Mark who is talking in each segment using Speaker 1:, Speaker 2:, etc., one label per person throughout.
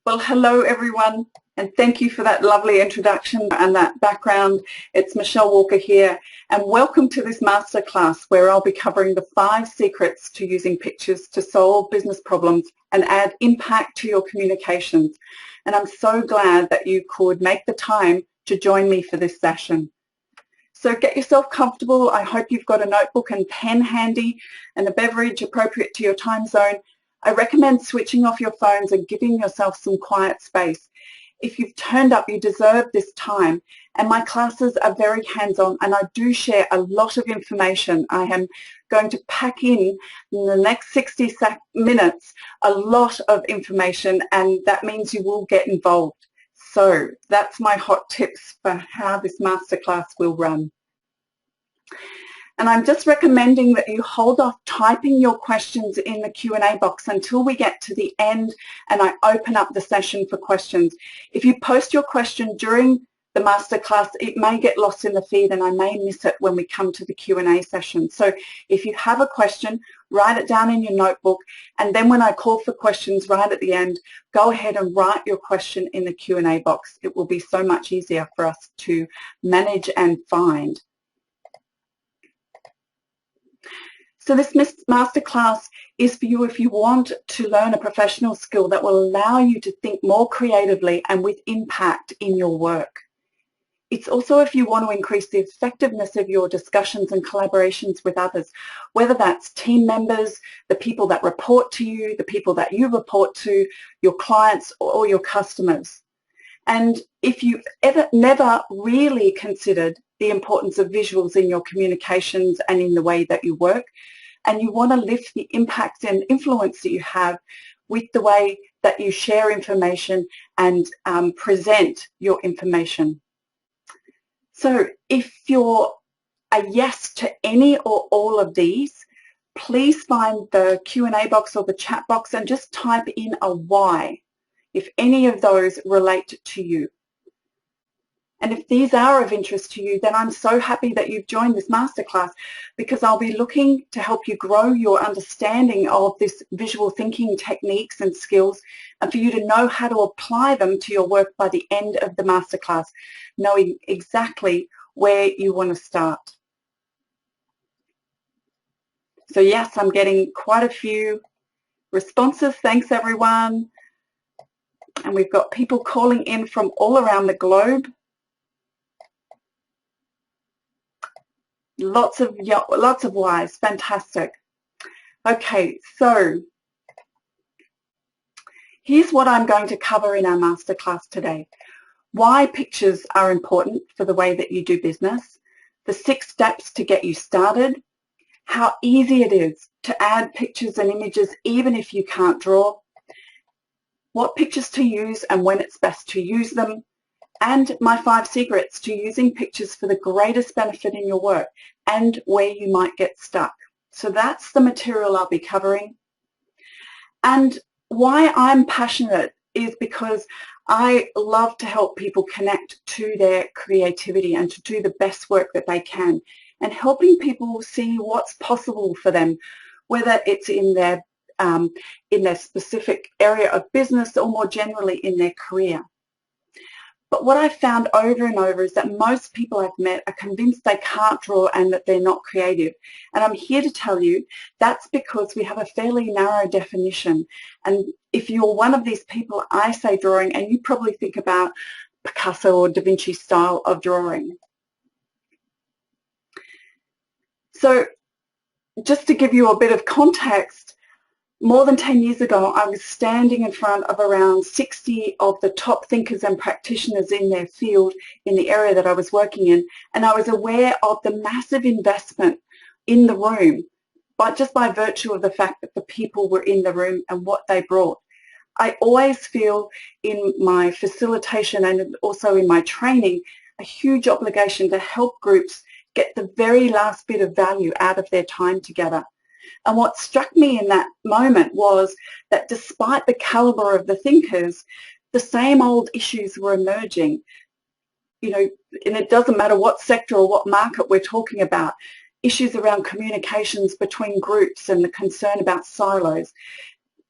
Speaker 1: Well, hello everyone, and thank you for that lovely introduction and that background. It's Michelle Walker here, and welcome to this masterclass where I'll be covering the 5 secrets to using pictures to solve business problems and add impact to your communications. And I'm so glad that you could make the time to join me for this session. So get yourself comfortable. I hope you've got a notebook and pen handy and a beverage appropriate to your time zone. I recommend switching off your phones and giving yourself some quiet space. If you've turned up, you deserve this time. And my classes are very hands-on, and I do share a lot of information. I am going to pack in the next 60 minutes a lot of information, and that means you will get involved. So that's my hot tips for how this masterclass will run. And I'm just recommending that you hold off typing your questions in the Q&A box until we get to the end and I open up the session for questions. If you post your question during the masterclass, it may get lost in the feed and I may miss it when we come to the Q&A session. So if you have a question, write it down in your notebook, and then when I call for questions right at the end, go ahead and write your question in the Q&A box. It will be so much easier for us to manage and find. So this masterclass is for you if you want to learn a professional skill that will allow you to think more creatively and with impact in your work. It's also if you want to increase the effectiveness of your discussions and collaborations with others, whether that's team members, the people that report to you, the people that you report to, your clients or your customers. And if you've never really considered the importance of visuals in your communications and in the way that you work, and you want to lift the impact and influence that you have with the way that you share information and present your information. So if you're a yes to any or all of these, please find the Q&A box or the chat box and just type in a Y if any of those relate to you. And if these are of interest to you, then I'm so happy that you've joined this masterclass, because I'll be looking to help you grow your understanding of this visual thinking techniques and skills, and for you to know how to apply them to your work by the end of the masterclass, knowing exactly where you want to start. So yes, I'm getting quite a few responses. Thanks everyone. And we've got people calling in from all around the globe. Lots of Y's, fantastic. Okay, so here's what I'm going to cover in our masterclass today. Why pictures are important for the way that you do business, the 6 steps to get you started, how easy it is to add pictures and images even if you can't draw, what pictures to use and when it's best to use them, and my 5 secrets to using pictures for the greatest benefit in your work and where you might get stuck. So that's the material I'll be covering. And why I'm passionate is because I love to help people connect to their creativity and to do the best work that they can, and helping people see what's possible for them, whether it's in their specific area of business or more generally in their career. But what I've found over and over is that most people I've met are convinced they can't draw and that they're not creative. And I'm here to tell you that's because we have a fairly narrow definition. And if you're one of these people, I say drawing, and you probably think about Picasso or Da Vinci style of drawing. So just to give you a bit of context, more than 10 years ago, I was standing in front of around 60 of the top thinkers and practitioners in their field in the area that I was working in, and I was aware of the massive investment in the room, but just by virtue of the fact that the people were in the room and what they brought. I always feel in my facilitation and also in my training a huge obligation to help groups get the very last bit of value out of their time together. And what struck me in that moment was that despite the caliber of the thinkers, the same old issues were emerging. You know, and it doesn't matter what sector or what market we're talking about, issues around communications between groups and the concern about silos.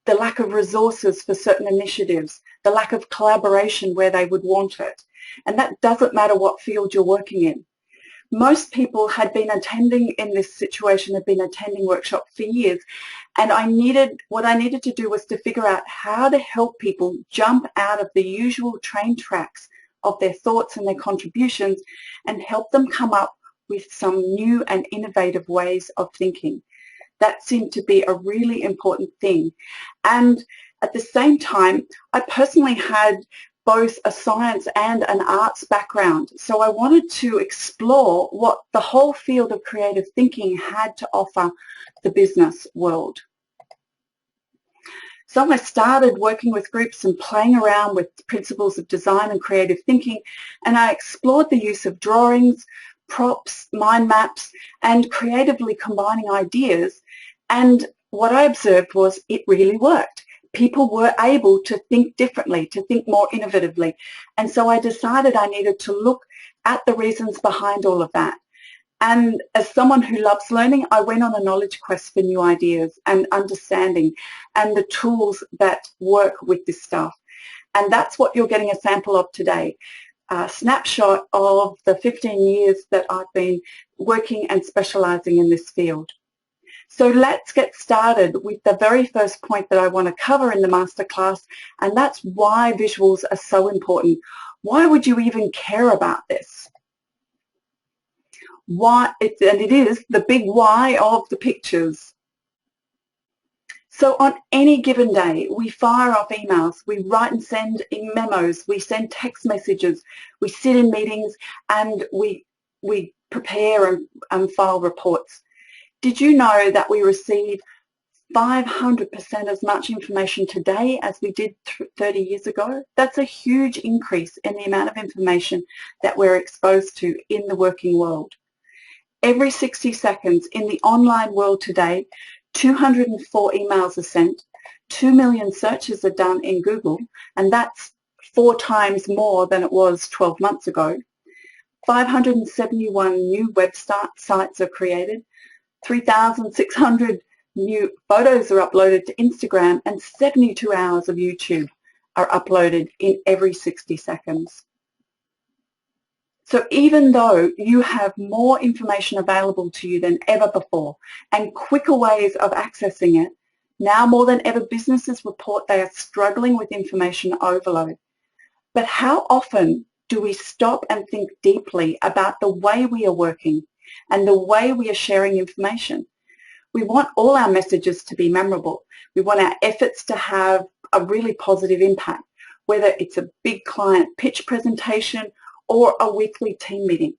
Speaker 1: the lack of resources for certain initiatives, the lack of collaboration where they would want it. And that doesn't matter what field you're working in. Most people had been attending in this situation, had been attending workshops for years, and what I needed to do was to figure out how to help people jump out of the usual train tracks of their thoughts and their contributions and help them come up with some new and innovative ways of thinking. That seemed to be a really important thing. And at the same time, I personally had both a science and an arts background. So I wanted to explore what the whole field of creative thinking had to offer the business world. So I started working with groups and playing around with principles of design and creative thinking, and I explored the use of drawings, props, mind maps, and creatively combining ideas. And what I observed was it really worked. People were able to think differently, to think more innovatively. And so I decided I needed to look at the reasons behind all of that. And as someone who loves learning, I went on a knowledge quest for new ideas and understanding and the tools that work with this stuff. And that's what you're getting a sample of today. A snapshot of the 15 years that I've been working and specializing in this field. So let's get started with the very first point that I want to cover in the masterclass, and that's why visuals are so important. Why would you even care about this? Why? And it is the big why of the pictures. So on any given day, we fire off emails, we write and send in memos, we send text messages, we sit in meetings, and we prepare and file reports. Did you know that we receive 500% as much information today as we did 30 years ago? That's a huge increase in the amount of information that we're exposed to in the working world. Every 60 seconds in the online world today, 204 emails are sent, 2 million searches are done in Google, and that's 4 times more than it was 12 months ago. 571 new websites are created, 3,600 new photos are uploaded to Instagram, and 72 hours of YouTube are uploaded in every 60 seconds. So even though you have more information available to you than ever before and quicker ways of accessing it, now more than ever businesses report they are struggling with information overload. But how often do we stop and think deeply about the way we are working and the way we are sharing information? We want all our messages to be memorable. We want our efforts to have a really positive impact, whether it's a big client pitch presentation or a weekly team meeting.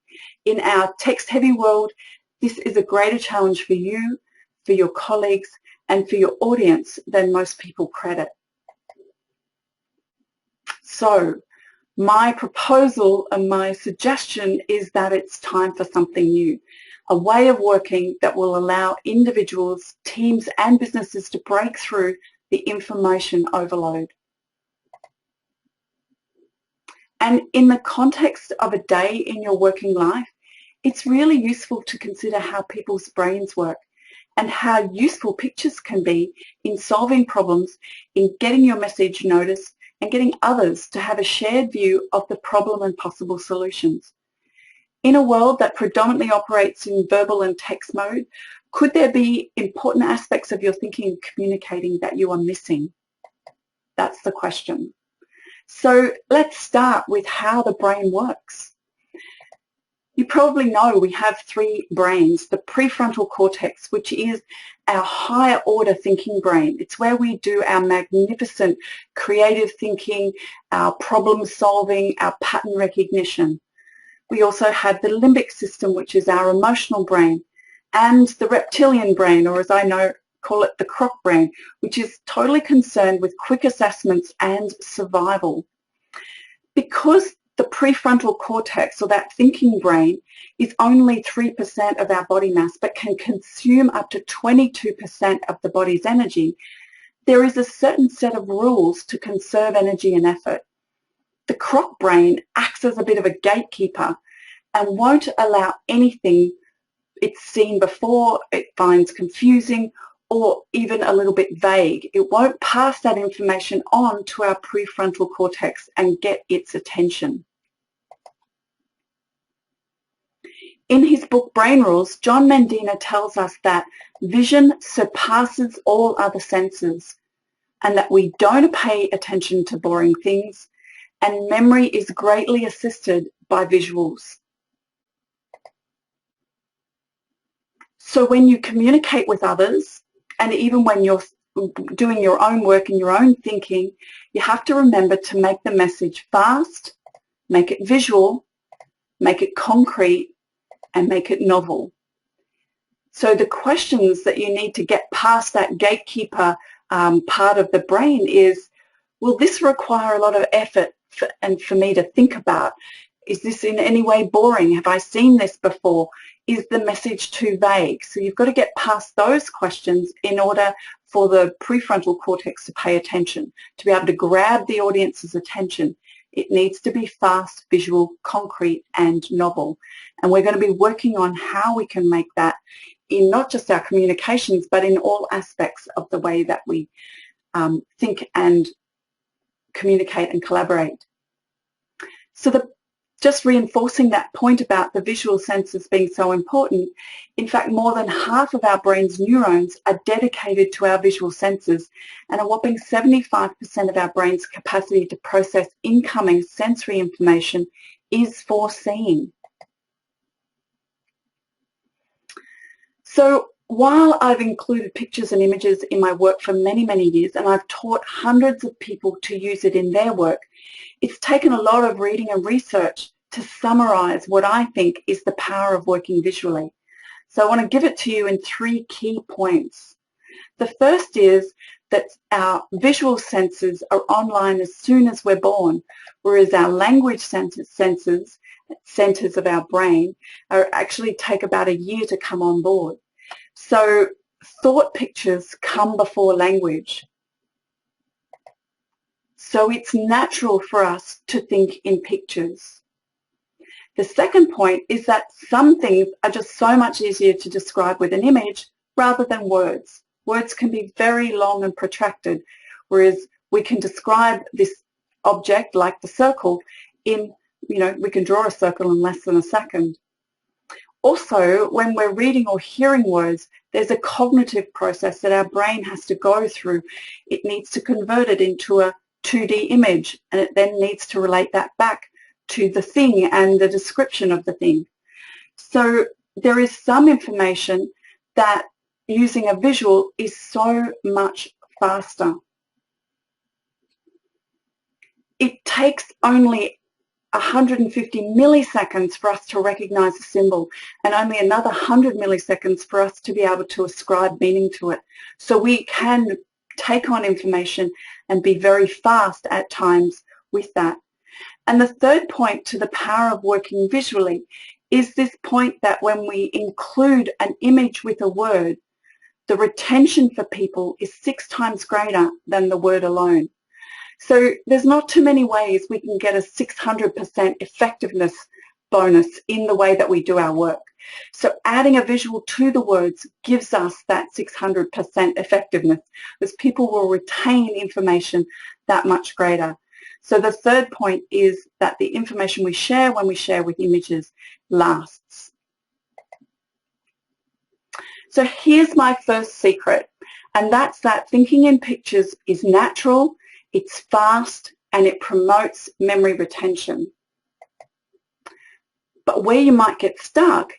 Speaker 1: In our text-heavy world, this is a greater challenge for you, for your colleagues, and for your audience than most people credit. So my proposal and my suggestion is that it's time for something new, a way of working that will allow individuals, teams, and businesses to break through the information overload. And in the context of a day in your working life, it's really useful to consider how people's brains work and how useful pictures can be in solving problems, in getting your message noticed, and getting others to have a shared view of the problem and possible solutions. In a world that predominantly operates in verbal and text mode, could there be important aspects of your thinking and communicating that you are missing? That's the question. So let's start with how the brain works. You probably know we have 3 brains. The prefrontal cortex, which is our higher order thinking brain. It's where we do our magnificent creative thinking, our problem solving, our pattern recognition. We also have the limbic system, which is our emotional brain, and the reptilian brain, or as I call it, the croc brain, which is totally concerned with quick assessments and survival. Because the prefrontal cortex, or that thinking brain, is only 3% of our body mass but can consume up to 22% of the body's energy, there is a certain set of rules to conserve energy and effort. The croc brain acts as a bit of a gatekeeper and won't allow anything it's seen before, it finds confusing, or even a little bit vague. It won't pass that information on to our prefrontal cortex and get its attention. In his book Brain Rules, John Mendina tells us that vision surpasses all other senses and that we don't pay attention to boring things, and memory is greatly assisted by visuals. So when you communicate with others, and even when you're doing your own work and your own thinking, you have to remember to make the message fast, make it visual, make it concrete, and make it novel. So the questions that you need to get past that gatekeeper part of the brain is, will this require a lot of effort for me to think about? Is this in any way boring? Have I seen this before? Is the message too vague? So you've got to get past those questions in order for the prefrontal cortex to pay attention, to be able to grab the audience's attention. It needs to be fast, visual, concrete, and novel. And we're going to be working on how we can make that in not just our communications, but in all aspects of the way that we think and communicate and collaborate. So just reinforcing that point about the visual senses being so important, in fact, more than half of our brain's neurons are dedicated to our visual senses, and a whopping 75% of our brain's capacity to process incoming sensory information is for seeing. So while I've included pictures and images in my work for many, many years, and I've taught hundreds of people to use it in their work, it's taken a lot of reading and research to summarize what I think is the power of working visually. So I want to give it to you in 3 key points. The first is that our visual senses are online as soon as we're born, whereas our language centers of our brain actually take about a year to come on board. So thought pictures come before language. So it's natural for us to think in pictures. The second point is that some things are just so much easier to describe with an image rather than words. Words can be very long and protracted, whereas we can describe this object, like the circle, in, we can draw a circle in less than a second. Also, when we're reading or hearing words, there's a cognitive process that our brain has to go through. It needs to convert it into a 2D image, and it then needs to relate that back to the thing and the description of the thing. So there is some information that using a visual is so much faster. It takes only 150 milliseconds for us to recognize a symbol, and only another 100 milliseconds for us to be able to ascribe meaning to it. So we can take on information and be very fast at times with that. And the third point to the power of working visually is this point that when we include an image with a word, the retention for people is 6 times greater than the word alone. So there's not too many ways we can get a 600% effectiveness bonus in the way that we do our work. So adding a visual to the words gives us that 600% effectiveness, because people will retain information that much greater. So the third point is that the information we share when we share with images lasts. So here's my first secret, and that's that thinking in pictures is natural, it's fast, and it promotes memory retention. But where you might get stuck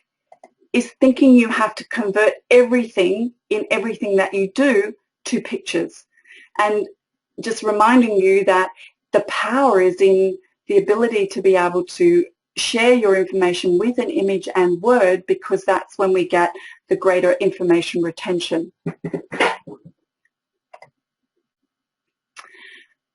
Speaker 1: is thinking you have to convert everything in everything that you do to pictures. And just reminding you that the power is in the ability to be able to share your information with an image and word, because that's when we get the greater information retention.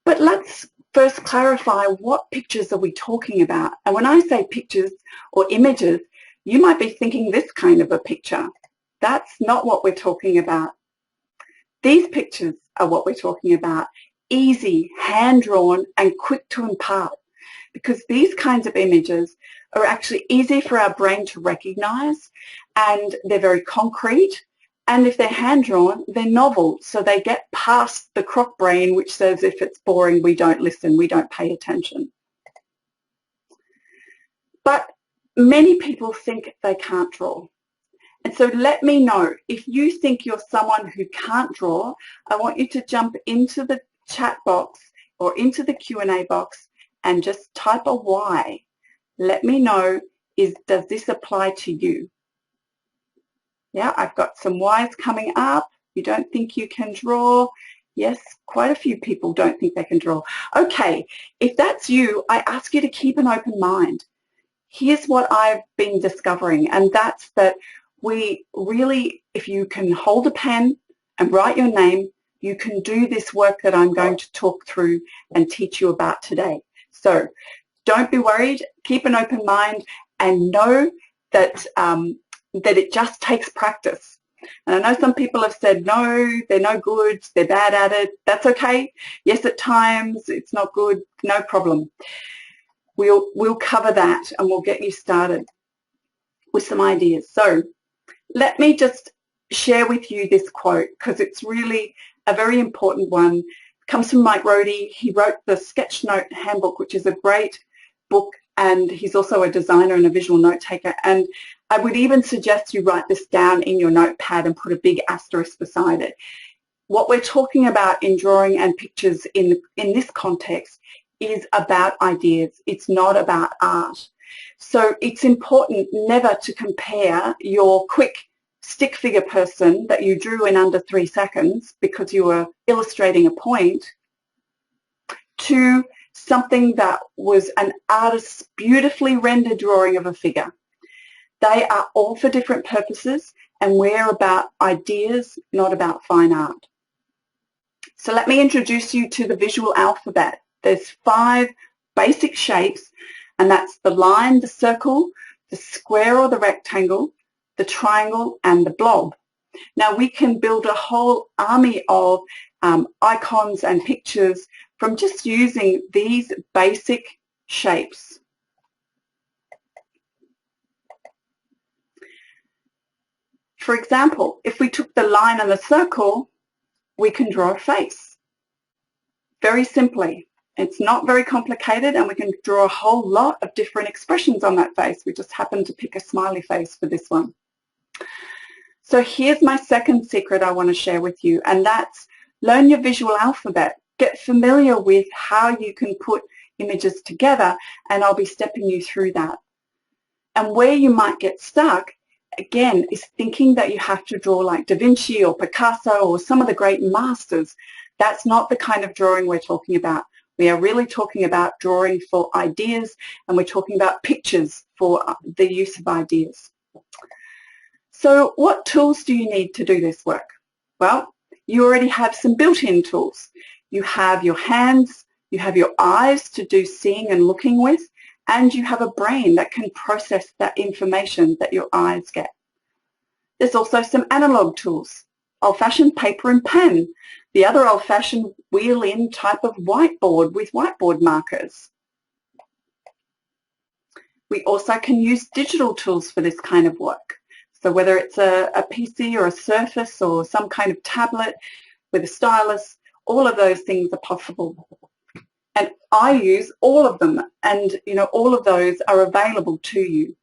Speaker 1: But let's first clarify, what pictures are we talking about? And when I say pictures or images, you might be thinking this kind of a picture. That's not what we're talking about. These pictures are what we're talking about. Easy, hand-drawn, and quick to impart, because these kinds of images are actually easy for our brain to recognize, and they're very concrete, And if they're hand-drawn, they're novel, so they get past the croc brain, which says if it's boring, we don't listen, we don't pay attention. But many people think they can't draw. And so let me know, if you think you're someone who can't draw, I want you to jump into the chat box or into the Q&A box and just type a Y. Let me know, does this apply to you? Yeah, I've got some Ys coming up. You don't think you can draw? Yes, quite a few people don't think they can draw. Okay, if that's you, I ask you to keep an open mind. Here's what I've been discovering, and that's that we really, if you can hold a pen and write your name, you can do this work that I'm going to talk through and teach you about today. So don't be worried, keep an open mind, and know that, that it just takes practice. And I know some people have said, no, they're no good, they're bad at it. That's okay. Yes, at times it's not good, no problem. We'll cover that and we'll get you started with some ideas. So let me just share with you this quote, because it's really a very important one. It comes from Mike Rohde. He wrote the Sketch Note Handbook, which is a great book, and he's also a designer and a visual note taker. And I would even suggest you write this down in your notepad and put a big asterisk beside it. What we're talking about in drawing and pictures in this context is about ideas. It's not about art. So it's important never to compare your quick stick figure person that you drew in under 3 seconds because you were illustrating a point to something that was an artist's beautifully rendered drawing of a figure. They are all for different purposes, and we're about ideas, not about fine art. So let me introduce you to the visual alphabet. There's 5 basic shapes, and that's the line, the circle, the square or the rectangle, the triangle, and the blob. Now we can build a whole army of icons and pictures from just using these basic shapes. For example, if we took the line and the circle, we can draw a face. Very simply. It's not very complicated, and we can draw a whole lot of different expressions on that face. We just happen to pick a smiley face for this one. So here's my second secret I want to share with you, and that's learn your visual alphabet. Get familiar with how you can put images together, and I'll be stepping you through that. And where you might get stuck, again, is thinking that you have to draw like Da Vinci or Picasso or some of the great masters. That's not the kind of drawing we're talking about. We are really talking about drawing for ideas, and we're talking about pictures for the use of ideas. So what tools do you need to do this work? Well, you already have some built-in tools. You have your hands, you have your eyes to do seeing and looking with, and you have a brain that can process that information that your eyes get. There's also some analog tools, old-fashioned paper and pen, the other old-fashioned wheel-in type of whiteboard with whiteboard markers. We also can use digital tools for this kind of work. So whether it's a PC or a Surface or some kind of tablet with a stylus, all of those things are possible. And I use all of them, and all of those are available to you.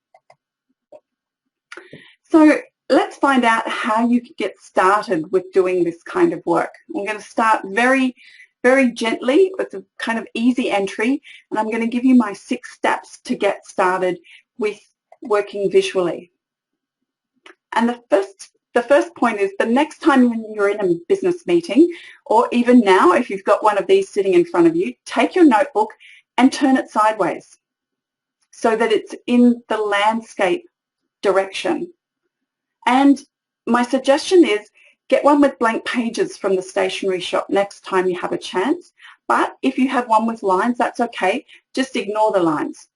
Speaker 1: So let's find out how you can get started with doing this kind of work. I'm going to start very, very gently with a kind of easy entry, and I'm going to give you my 6 steps to get started with working visually. And the first point is the next time you're in a business meeting, or even now if you've got one of these sitting in front of you, take your notebook and turn it sideways so that it's in the landscape direction. And my suggestion is get one with blank pages from the stationery shop next time you have a chance. But if you have one with lines, that's okay. Just ignore the lines.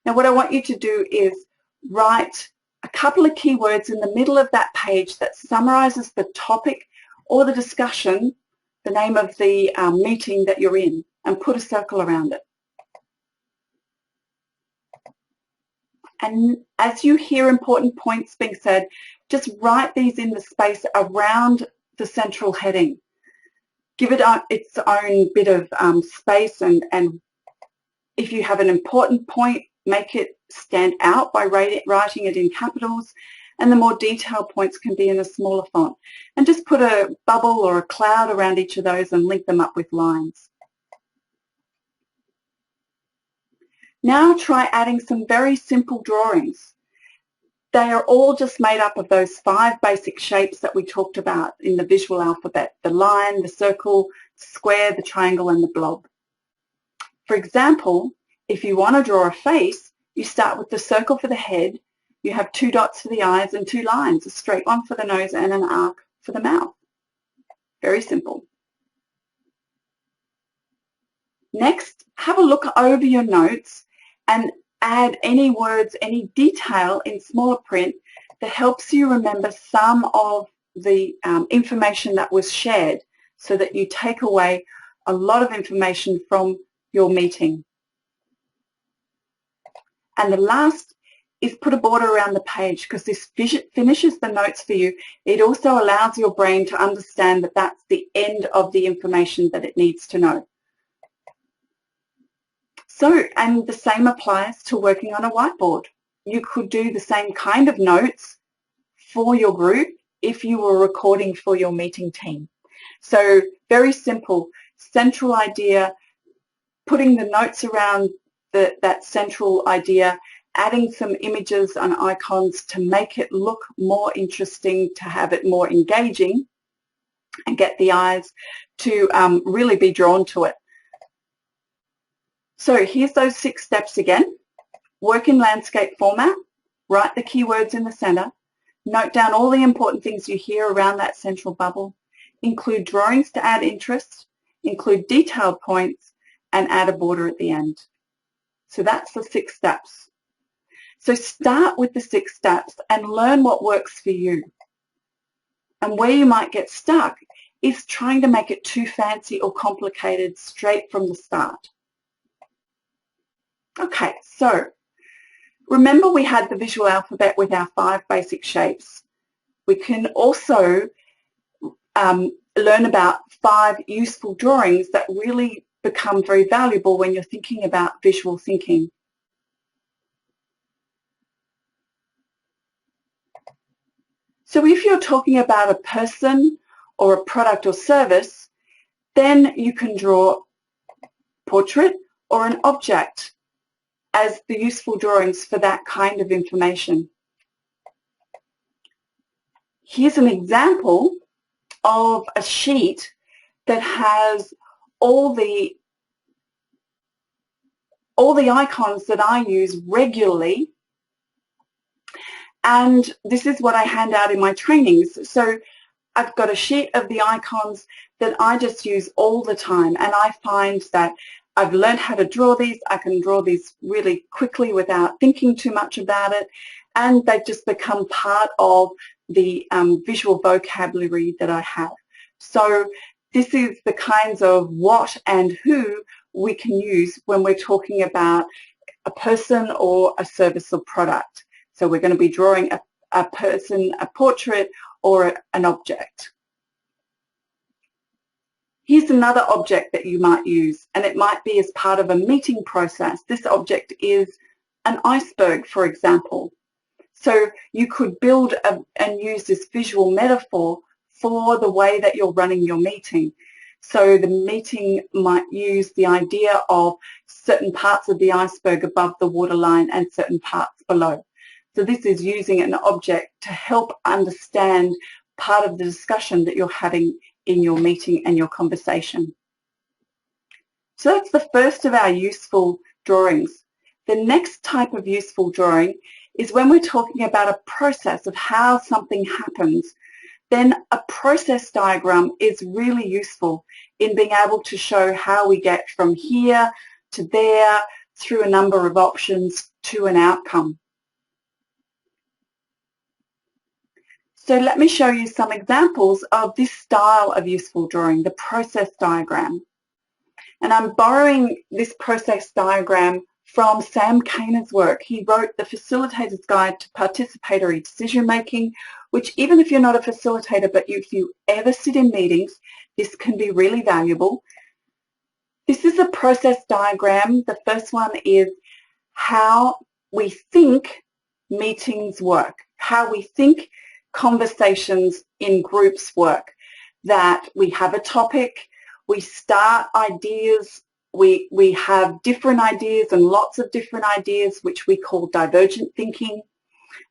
Speaker 1: Now what I want you to do is write a couple of keywords in the middle of that page that summarizes the topic or the discussion, the name of the meeting that you're in, and put a circle around it. And as you hear important points being said, just write these in the space around the central heading. Give it its own bit of space, and if you have an important point, make it stand out by writing it in capitals, and the more detailed points can be in a smaller font. And just put a bubble or a cloud around each of those and link them up with lines. Now try adding some very simple drawings. They are all just made up of those 5 basic shapes that we talked about in the visual alphabet: the line, the circle, the square, the triangle, and the blob. For example, if you want to draw a face, you start with the circle for the head, you have 2 dots for the eyes and 2 lines, a straight one for the nose and an arc for the mouth. Very simple. Next, have a look over your notes and add any words, any detail in smaller print that helps you remember some of the information that was shared, so that you take away a lot of information from your meeting. And the last is put a border around the page, because this finishes the notes for you. It also allows your brain to understand that that's the end of the information that it needs to know. So, and the same applies to working on a whiteboard. You could do the same kind of notes for your group if you were recording for your meeting team. So very simple, central idea, putting the notes around that central idea, adding some images and icons to make it look more interesting, to have it more engaging, and get the eyes to really be drawn to it. So here's those 6 steps again. Work in landscape format, write the keywords in the center, note down all the important things you hear around that central bubble, include drawings to add interest, include detailed points, and add a border at the end. So that's the 6 steps. So start with the 6 steps and learn what works for you. And where you might get stuck is trying to make it too fancy or complicated straight from the start. Okay, so remember we had the visual alphabet with our 5 basic shapes. We can also learn about 5 useful drawings that really become very valuable when you're thinking about visual thinking. So if you're talking about a person or a product or service, then you can draw portrait or an object as the useful drawings for that kind of information. Here's an example of a sheet that has all the icons that I use regularly, and this is what I hand out in my trainings. So I've got a sheet of the icons that I just use all the time, and I find that I've learned how to draw these. I can draw these really quickly without thinking too much about it, and they've just become part of the visual vocabulary that I have. So this is the kinds of what and who we can use when we're talking about a person or a service or product. So we're going to be drawing a person, a portrait, or an object. Here's another object that you might use, and it might be as part of a meeting process. This object is an iceberg, for example. So you could build and use this visual metaphor for the way that you're running your meeting. So the meeting might use the idea of certain parts of the iceberg above the waterline and certain parts below. So this is using an object to help understand part of the discussion that you're having in your meeting and your conversation. So that's the first of our useful drawings. The next type of useful drawing is when we're talking about a process of how something happens. Then a process diagram is really useful in being able to show how we get from here to there through a number of options to an outcome. So let me show you some examples of this style of useful drawing, the process diagram. And I'm borrowing this process diagram from Sam Kainer's work. He wrote The Facilitator's Guide to Participatory Decision Making, which even if you're not a facilitator, but if you ever sit in meetings, this can be really valuable. This is a process diagram. The first one is how we think meetings work, how we think conversations in groups work, that we have a topic, we start ideas, we have different ideas and lots of different ideas, which we call divergent thinking.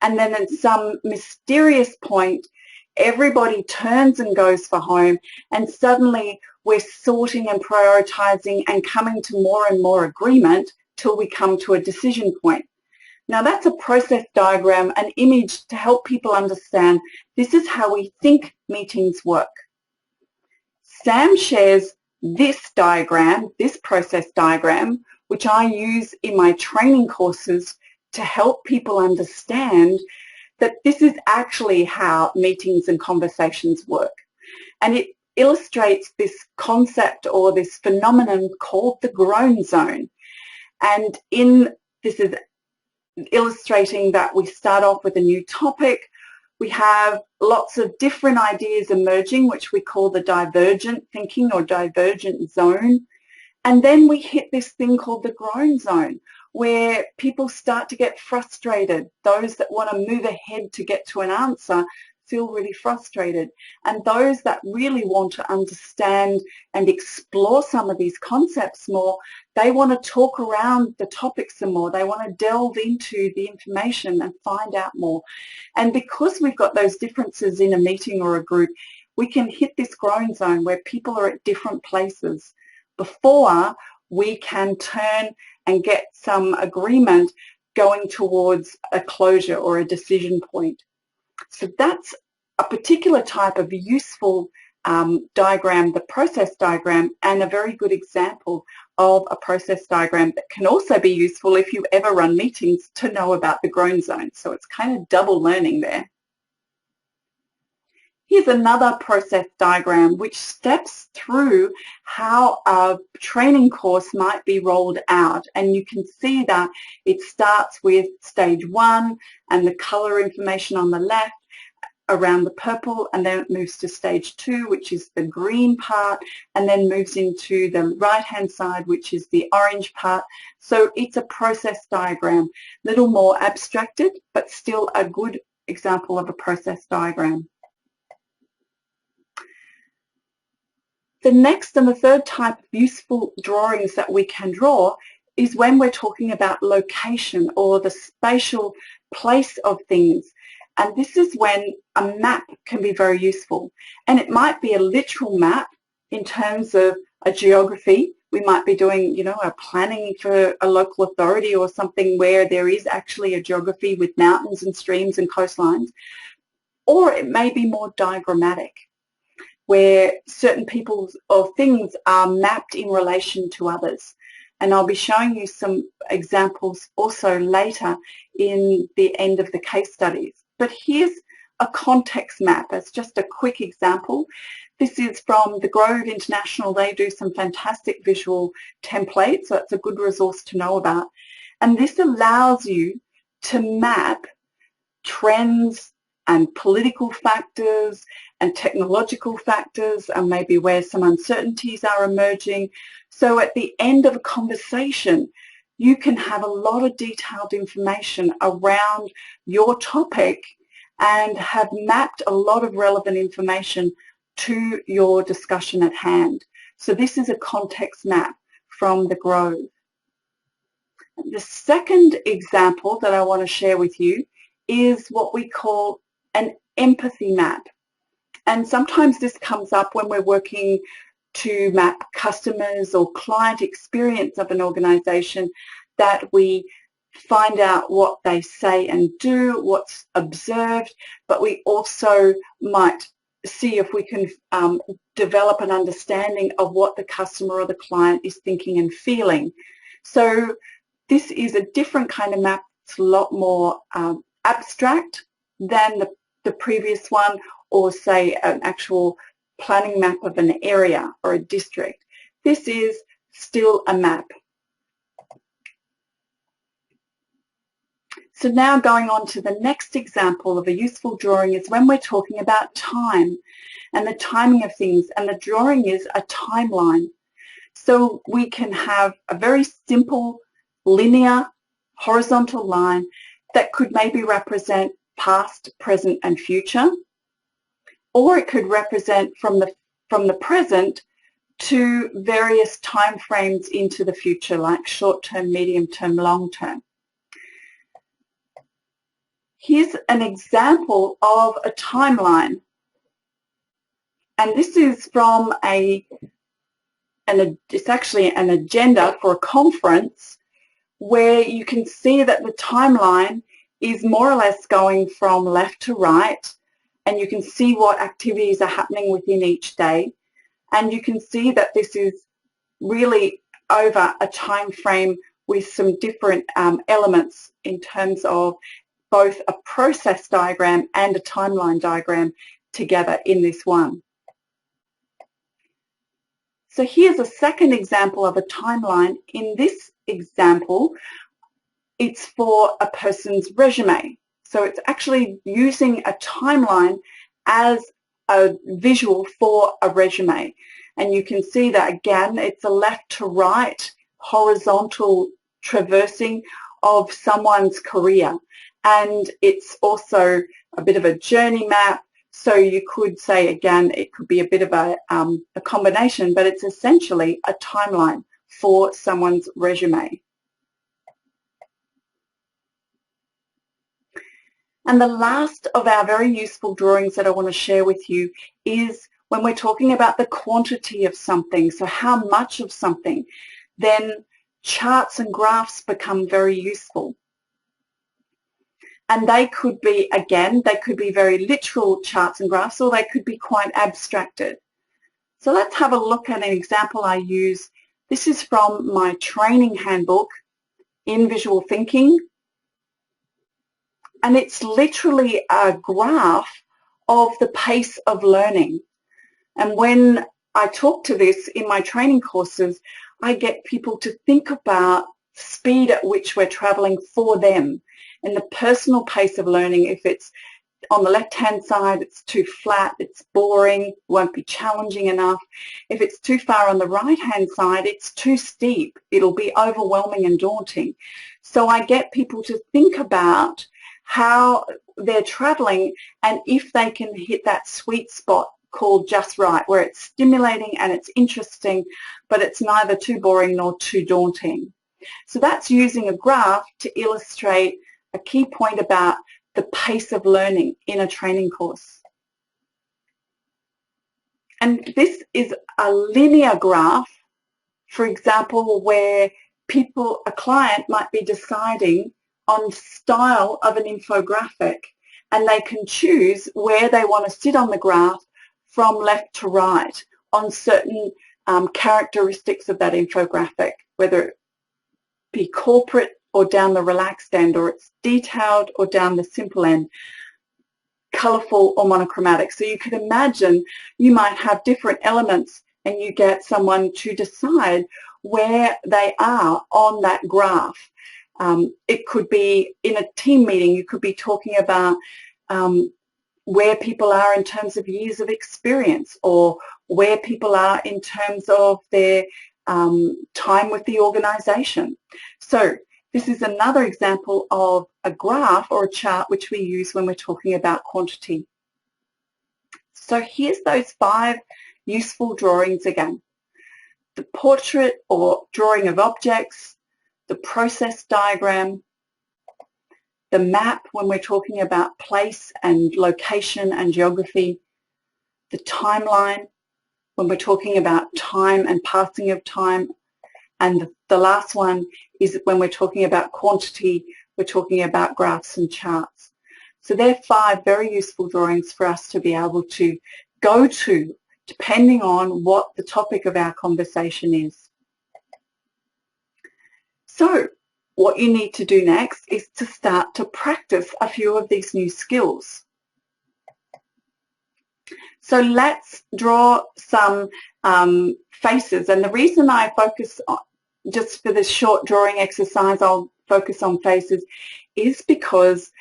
Speaker 1: And then at some mysterious point, everybody turns and goes for home, and suddenly we're sorting and prioritizing and coming to more and more agreement till we come to a decision point. Now that's a process diagram, an image to help people understand this is how we think meetings work. Sam shares this diagram, this process diagram, which I use in my training courses to help people understand that this is actually how meetings and conversations work. And it illustrates this concept or this phenomenon called the groan zone. And this is illustrating that we start off with a new topic. We have lots of different ideas emerging, which we call the divergent thinking or divergent zone. And then we hit this thing called the groan zone, where people start to get frustrated. Those that want to move ahead to get to an answer feel really frustrated. And those that really want to understand and explore some of these concepts more, they want to talk around the topics some more. They want to delve into the information and find out more. And because we've got those differences in a meeting or a group, we can hit this groan zone where people are at different places before we can turn and get some agreement going towards a closure or a decision point. So that's a particular type of useful diagram, the process diagram, and a very good example of a process diagram that can also be useful if you ever run meetings to know about the groan zone. So it's kind of double learning there. Here's another process diagram which steps through how a training course might be rolled out. And you can see that it starts with stage 1 and the color information on the left around the purple, and then it moves to stage 2, which is the green part, and then moves into the right-hand side, which is the orange part. So it's a process diagram, a little more abstracted, but still a good example of a process diagram. The next and the third type of useful drawings that we can draw is when we're talking about location or the spatial place of things. And this is when a map can be very useful. And it might be a literal map in terms of a geography. We might be doing, a planning for a local authority or something where there is actually a geography with mountains and streams and coastlines. Or it may be more diagrammatic, where certain people or things are mapped in relation to others. And I'll be showing you some examples also later in the end of the case studies. But here's a context map. It's just a quick example. This is from the Grove International. They do some fantastic visual templates, so it's a good resource to know about. And this allows you to map trends and political factors and technological factors and maybe where some uncertainties are emerging. So at the end of a conversation, you can have a lot of detailed information around your topic and have mapped a lot of relevant information to your discussion at hand. So this is a context map from the Grove. The second example that I want to share with you is what we call an empathy map. And sometimes this comes up when we're working to map customers or client experience of an organization, that we find out what they say and do, what's observed, but we also might see if we can develop an understanding of what the customer or the client is thinking and feeling. So this is a different kind of map. It's a lot more abstract than the previous one, or say an actual planning map of an area or a district. This is still a map. So now going on to the next example of a useful drawing is when we're talking about time and the timing of things, and the drawing is a timeline. So we can have a very simple linear horizontal line that could maybe represent past, present and future, or it could represent from the present to various time frames into the future, like short-term, medium-term, long-term. Here's an example of a timeline, and this is from it's actually an agenda for a conference where you can see that the timeline is more or less going from left to right, and you can see what activities are happening within each day, and you can see that this is really over a time frame with some different elements in terms of both a process diagram and a timeline diagram together in this one. So here's a second example of a timeline. In this example, it's for a person's resume. So it's actually using a timeline as a visual for a resume. And you can see that again, it's a left to right horizontal traversing of someone's career. And it's also a bit of a journey map. So you could say, again, it could be a bit of a combination, but it's essentially a timeline for someone's resume. And the last of our very useful drawings that I want to share with you is when we're talking about the quantity of something, so how much of something, then charts and graphs become very useful. And they could be, again, they could be very literal charts and graphs, or they could be quite abstracted. So let's have a look at an example I use. This is from my training handbook in visual thinking. And it's literally a graph of the pace of learning. And when I talk to this in my training courses, I get people to think about speed at which we're traveling for them and the personal pace of learning. If it's on the left-hand side, it's too flat, it's boring, won't be challenging enough. If it's too far on the right-hand side, it's too steep. It'll be overwhelming and daunting. So I get people to think about how they're traveling and if they can hit that sweet spot called just right, where it's stimulating and it's interesting, but it's neither too boring nor too daunting. So that's using a graph to illustrate a key point about the pace of learning in a training course. And this is a linear graph, for example, where a client might be deciding on style of an infographic, and they can choose where they want to sit on the graph from left to right on certain characteristics of that infographic, whether it be corporate or down the relaxed end, or it's detailed or down the simple end, colourful or monochromatic. So you could imagine you might have different elements and you get someone to decide where they are on that graph. It could be in a team meeting, you could be talking about where people are in terms of years of experience, or where people are in terms of their time with the organisation. So this is another example of a graph or a chart which we use when we're talking about quantity. So here's those 5 useful drawings again. The portrait or drawing of objects, the process diagram, the map when we're talking about place and location and geography, the timeline when we're talking about time and passing of time, and the last one is when we're talking about quantity, we're talking about graphs and charts. So they're 5 very useful drawings for us to be able to go to depending on what the topic of our conversation is. So what you need to do next is to start to practice a few of these new skills. So let's draw some faces, and the reason I focus on, just for this short drawing exercise, I'll focus on faces is because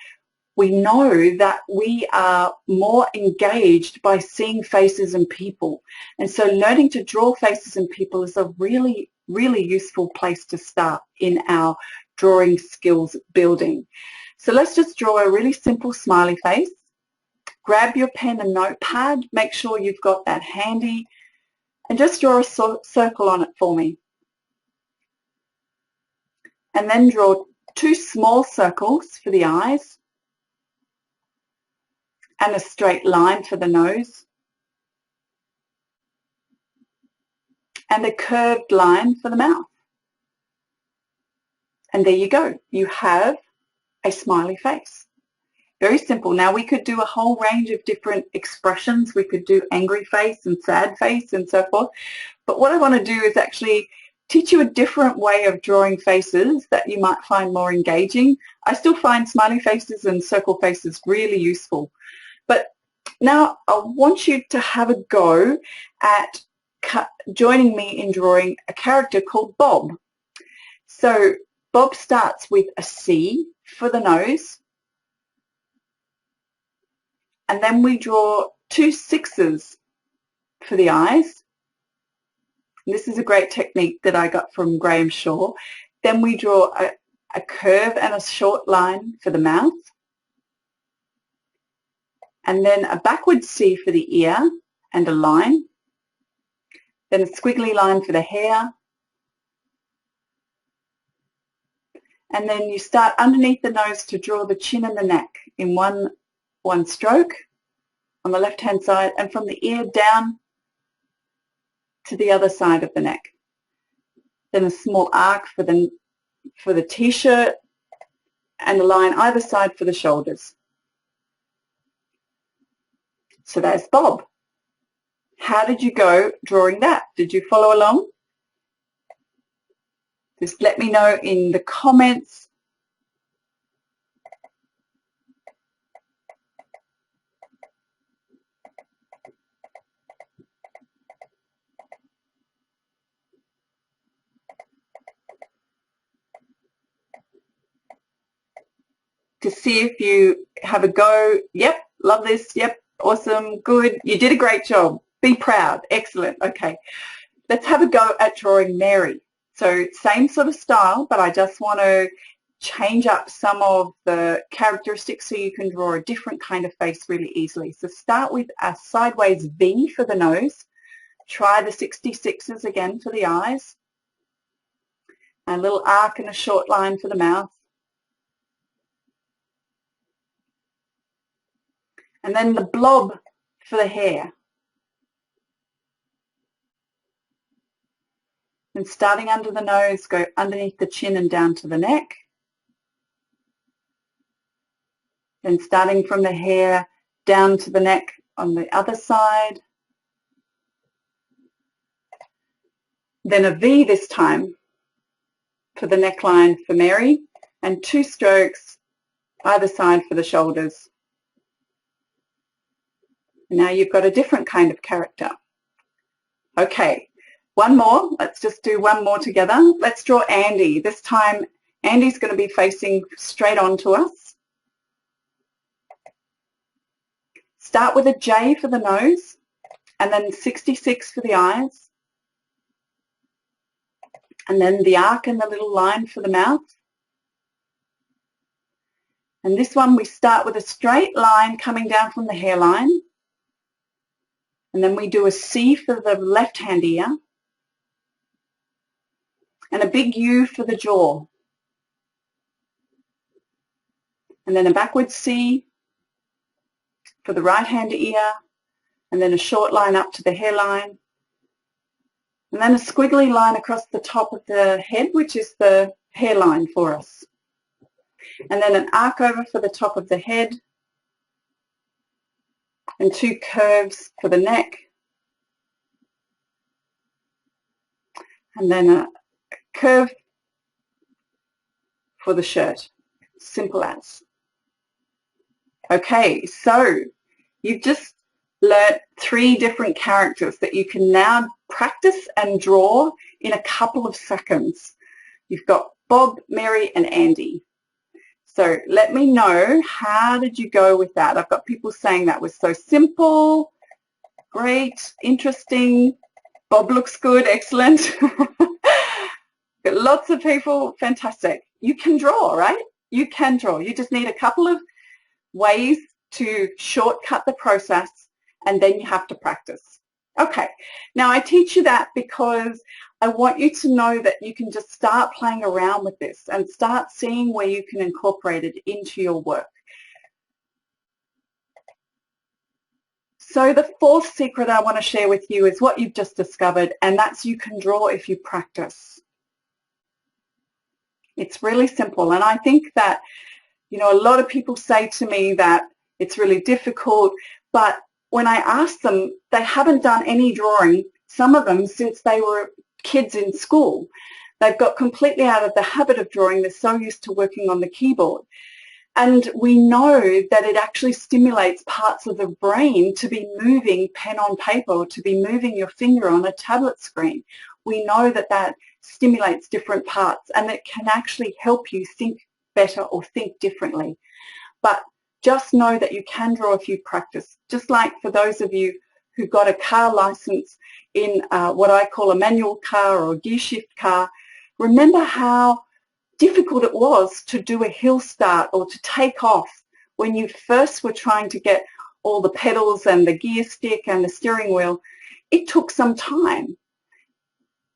Speaker 1: we know that we are more engaged by seeing faces and people. And so learning to draw faces and people is a really, really useful place to start in our drawing skills building. So let's just draw a really simple smiley face. Grab your pen and notepad, make sure you've got that handy, and just draw a circle on it for me. And then draw 2 small circles for the eyes and a straight line for the nose and a curved line for the mouth. And there you go. You have a smiley face. Very simple. Now we could do a whole range of different expressions. We could do angry face and sad face and so forth. But what I want to do is actually teach you a different way of drawing faces that you might find more engaging. I still find smiley faces and circle faces really useful. But now I want you to have a go at joining me in drawing a character called Bob. So Bob starts with a C for the nose, and then we draw 2 sixes for the eyes. This is a great technique that I got from Graham Shaw. Then we draw a curve and a short line for the mouth. And then a backward C for the ear and a line. Then a squiggly line for the hair. And then you start underneath the nose to draw the chin and the neck in one stroke on the left-hand side, and from the ear down to the other side of the neck. Then a small arc for the t-shirt and a line either side for the shoulders. So there's Bob. How did you go drawing that? Did you follow along? Just let me know in the comments. To see if you have a go. Yep, love this. Yep, awesome, good. You did a great job. Be proud. Excellent. Okay, let's have a go at drawing Mary. So same sort of style, but I just want to change up some of the characteristics so you can draw a different kind of face really easily. So start with a sideways V for the nose. Try the 66s again for the eyes. A little arc and a short line for the mouth. And then the blob for the hair. And starting under the nose, go underneath the chin and down to the neck. Then starting from the hair down to the neck on the other side. Then a V this time for the neckline for Mary, and 2 strokes either side for the shoulders. Now you've got a different kind of character. Okay, one more. Let's just do one more together. Let's draw Andy. This time Andy's going to be facing straight on to us. Start with a J for the nose and then 66 for the eyes. And then the arc and the little line for the mouth. And this one we start with a straight line coming down from the hairline. And then we do a C for the left-hand ear and a big U for the jaw. And then a backward C for the right-hand ear, and then a short line up to the hairline, and then a squiggly line across the top of the head, which is the hairline for us. And then an arc over for the top of the head, and 2 curves for the neck, and then a curve for the shirt. Simple as. Okay, so you've just learnt 3 different characters that you can now practice and draw in a couple of seconds. You've got Bob, Mary, and Andy. So let me know, how did you go with that? I've got people saying that was so simple, great, interesting. Bob looks good, excellent. Got lots of people, fantastic. You can draw, right? You can draw. You just need a couple of ways to shortcut the process, and then you have to practice. Okay, now I teach you that because I want you to know that you can just start playing around with this and start seeing where you can incorporate it into your work. So the fourth secret I want to share with you is what you've just discovered, and that's you can draw if you practice. It's really simple, and I think that, you know, a lot of people say to me that it's really difficult, but when I ask them, they haven't done any drawing, some of them, since they were kids in school. They've got completely out of the habit of drawing. They're so used to working on the keyboard. And we know that it actually stimulates parts of the brain to be moving pen on paper, or to be moving your finger on a tablet screen. We know that that stimulates different parts, and it can actually help you think better or think differently. But just know that you can draw if you practice. Just like for those of you who got a car license in what I call a manual car or a gear shift car, remember how difficult it was to do a hill start or to take off when you first were trying to get all the pedals and the gear stick and the steering wheel. It took some time.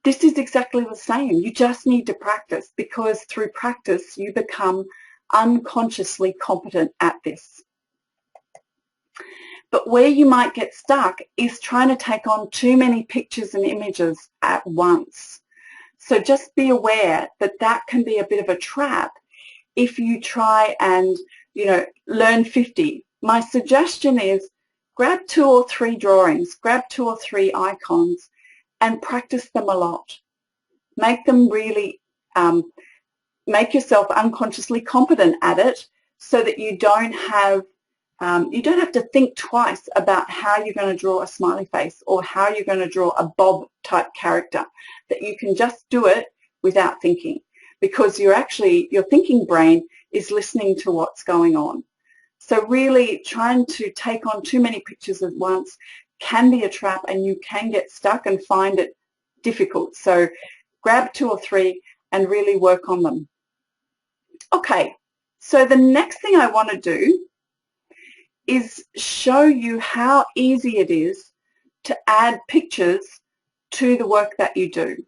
Speaker 1: This is exactly the same. You just need to practice, because through practice you become unconsciously competent at this. But where you might get stuck is trying to take on too many pictures and images at once. So just be aware that that can be a bit of a trap if you try and, you know, learn 50. My suggestion is grab 2 or 3 drawings, grab 2 or 3 icons and practice them a lot. Make them really, make yourself unconsciously competent at it, so that you don't have to think twice about how you're going to draw a smiley face or how you're going to draw a Bob type character, that you can just do it without thinking, because your thinking brain is listening to what's going on. So really trying to take on too many pictures at once can be a trap, and you can get stuck and find it difficult. So grab 2 or 3 and really work on them. Okay, so the next thing I want to do is show you how easy it is to add pictures to the work that you do.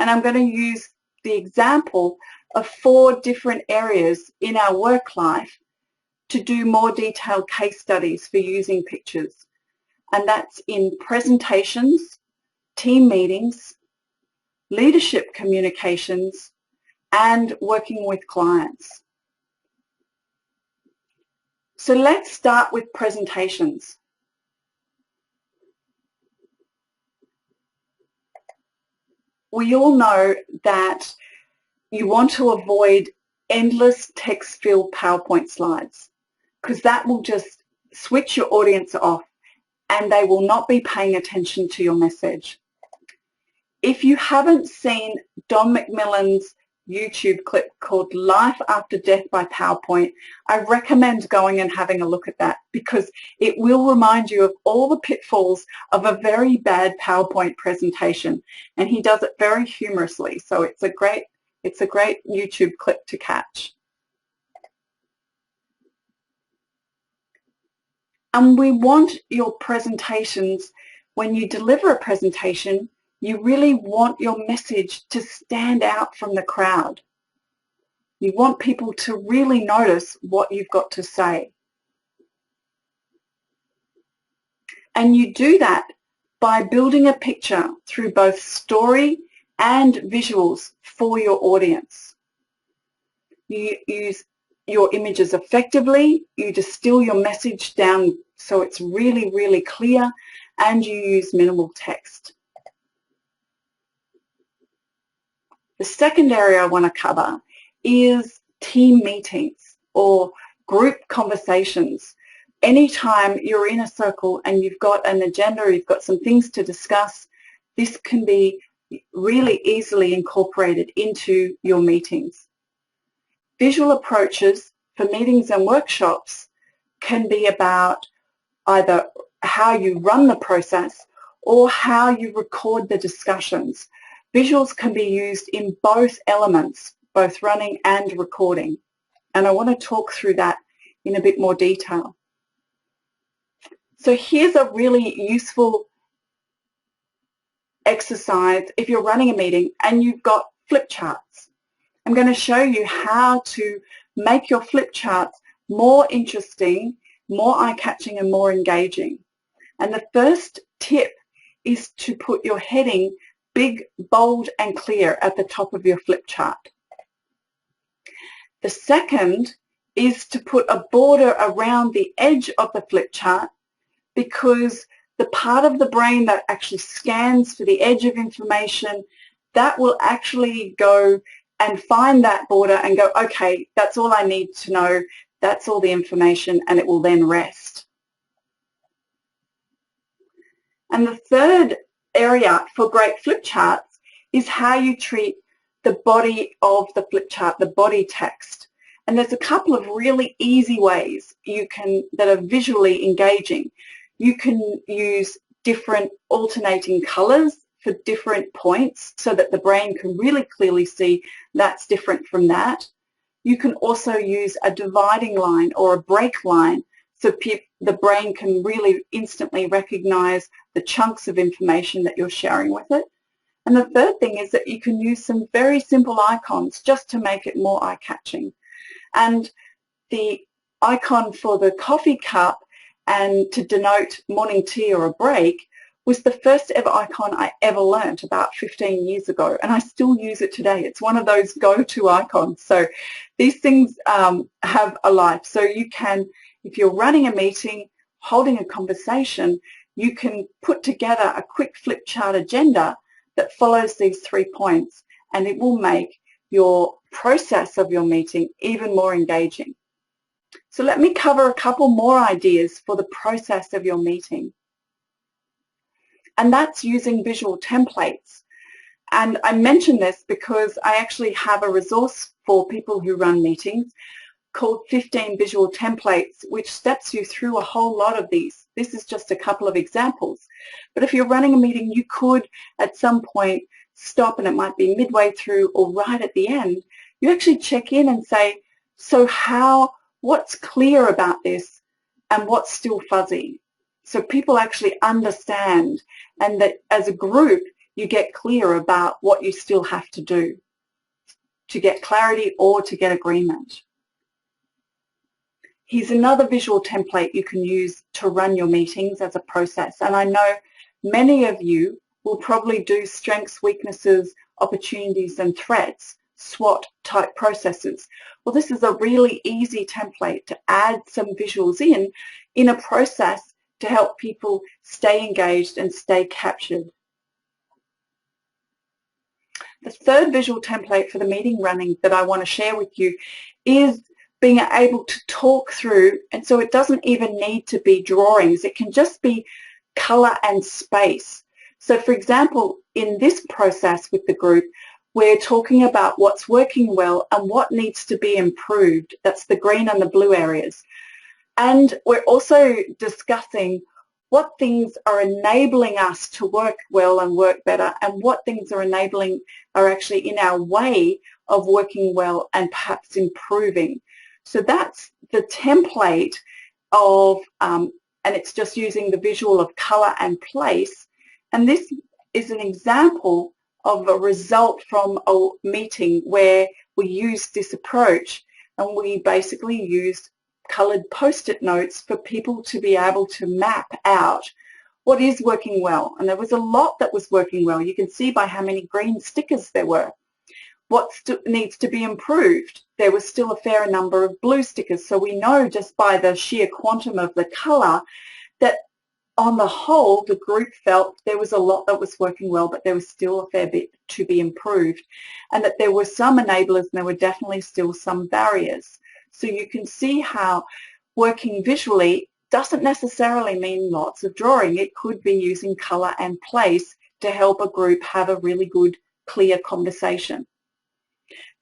Speaker 1: And I'm going to use the example of 4 different areas in our work life to do more detailed case studies for using pictures. And that's in presentations, team meetings, leadership communications, and working with clients. So let's start with presentations. We all know that you want to avoid endless text-filled PowerPoint slides, because that will just switch your audience off and they will not be paying attention to your message. If you haven't seen Don McMillan's YouTube clip called Life After Death by PowerPoint, I recommend going and having a look at that, because it will remind you of all the pitfalls of a very bad PowerPoint presentation, and he does it very humorously. So it's a great YouTube clip to catch. And we want your presentations, when you deliver a presentation, you really want your message to stand out from the crowd. You want people to really notice what you've got to say. And you do that by building a picture through both story and visuals for your audience. You use your images effectively, you distill your message down so it's really, really clear, and you use minimal text. The second area I want to cover is team meetings or group conversations. Anytime you're in a circle and you've got an agenda or you've got some things to discuss, this can be really easily incorporated into your meetings. Visual approaches for meetings and workshops can be about either how you run the process or how you record the discussions. Visuals can be used in both elements, both running and recording. And I want to talk through that in a bit more detail. So here's a really useful exercise if you're running a meeting and you've got flip charts. I'm going to show you how to make your flip charts more interesting, more eye-catching and more engaging. And the first tip is to put your heading big, bold and clear at the top of your flip chart. The second is to put a border around the edge of the flip chart, because the part of the brain that actually scans for the edge of information, that will actually go and find that border and go, okay, that's all I need to know, that's all the information, and it will then rest. And the third area for great flip charts is how you treat the body of the flip chart, the body text. And there's a couple of really easy ways that are visually engaging. You can use different alternating colors for different points so that the brain can really clearly see that's different from that. You can also use a dividing line or a break line so the brain can really instantly recognize the chunks of information that you're sharing with it. And the third thing is that you can use some very simple icons just to make it more eye-catching. And the icon for the coffee cup and to denote morning tea or a break was the first ever icon I ever learnt about 15 years ago, and I still use it today. It's one of those go-to icons. So these things have a life. So you can, if you're running a meeting, holding a conversation, you can put together a quick flip chart agenda that follows these 3 points, and it will make your process of your meeting even more engaging. So let me cover a couple more ideas for the process of your meeting. And that's using visual templates. And I mention this because I actually have a resource for people who run meetings called 15 Visual Templates, which steps you through a whole lot of these. This is just a couple of examples. But if you're running a meeting, you could at some point stop, and it might be midway through or right at the end. You actually check in and say, so what's clear about this and what's still fuzzy? So people actually understand, and that as a group you get clear about what you still have to do to get clarity or to get agreement. Here's another visual template you can use to run your meetings as a process. And I know many of you will probably do strengths, weaknesses, opportunities and threats, SWOT type processes. Well, this is a really easy template to add some visuals in a process to help people stay engaged and stay captured. The third visual template for the meeting running that I want to share with you is being able to talk through, and so it doesn't even need to be drawings, it can just be color and space. So for example, in this process with the group, we're talking about what's working well and what needs to be improved. That's the green and the blue areas. And we're also discussing what things are enabling us to work well and work better, and what things are actually in our way of working well and perhaps improving. So that's the template of, and it's just using the visual of color and place. And this is an example of a result from a meeting where we used this approach, and we basically used coloured post-it notes for people to be able to map out what is working well. And there was a lot that was working well. You can see by how many green stickers there were. What needs to be improved? There was still a fair number of blue stickers. So we know just by the sheer quantum of the colour that on the whole the group felt there was a lot that was working well, but there was still a fair bit to be improved, and that there were some enablers and there were definitely still some barriers. So you can see how working visually doesn't necessarily mean lots of drawing. It could be using colour and place to help a group have a really good, clear conversation.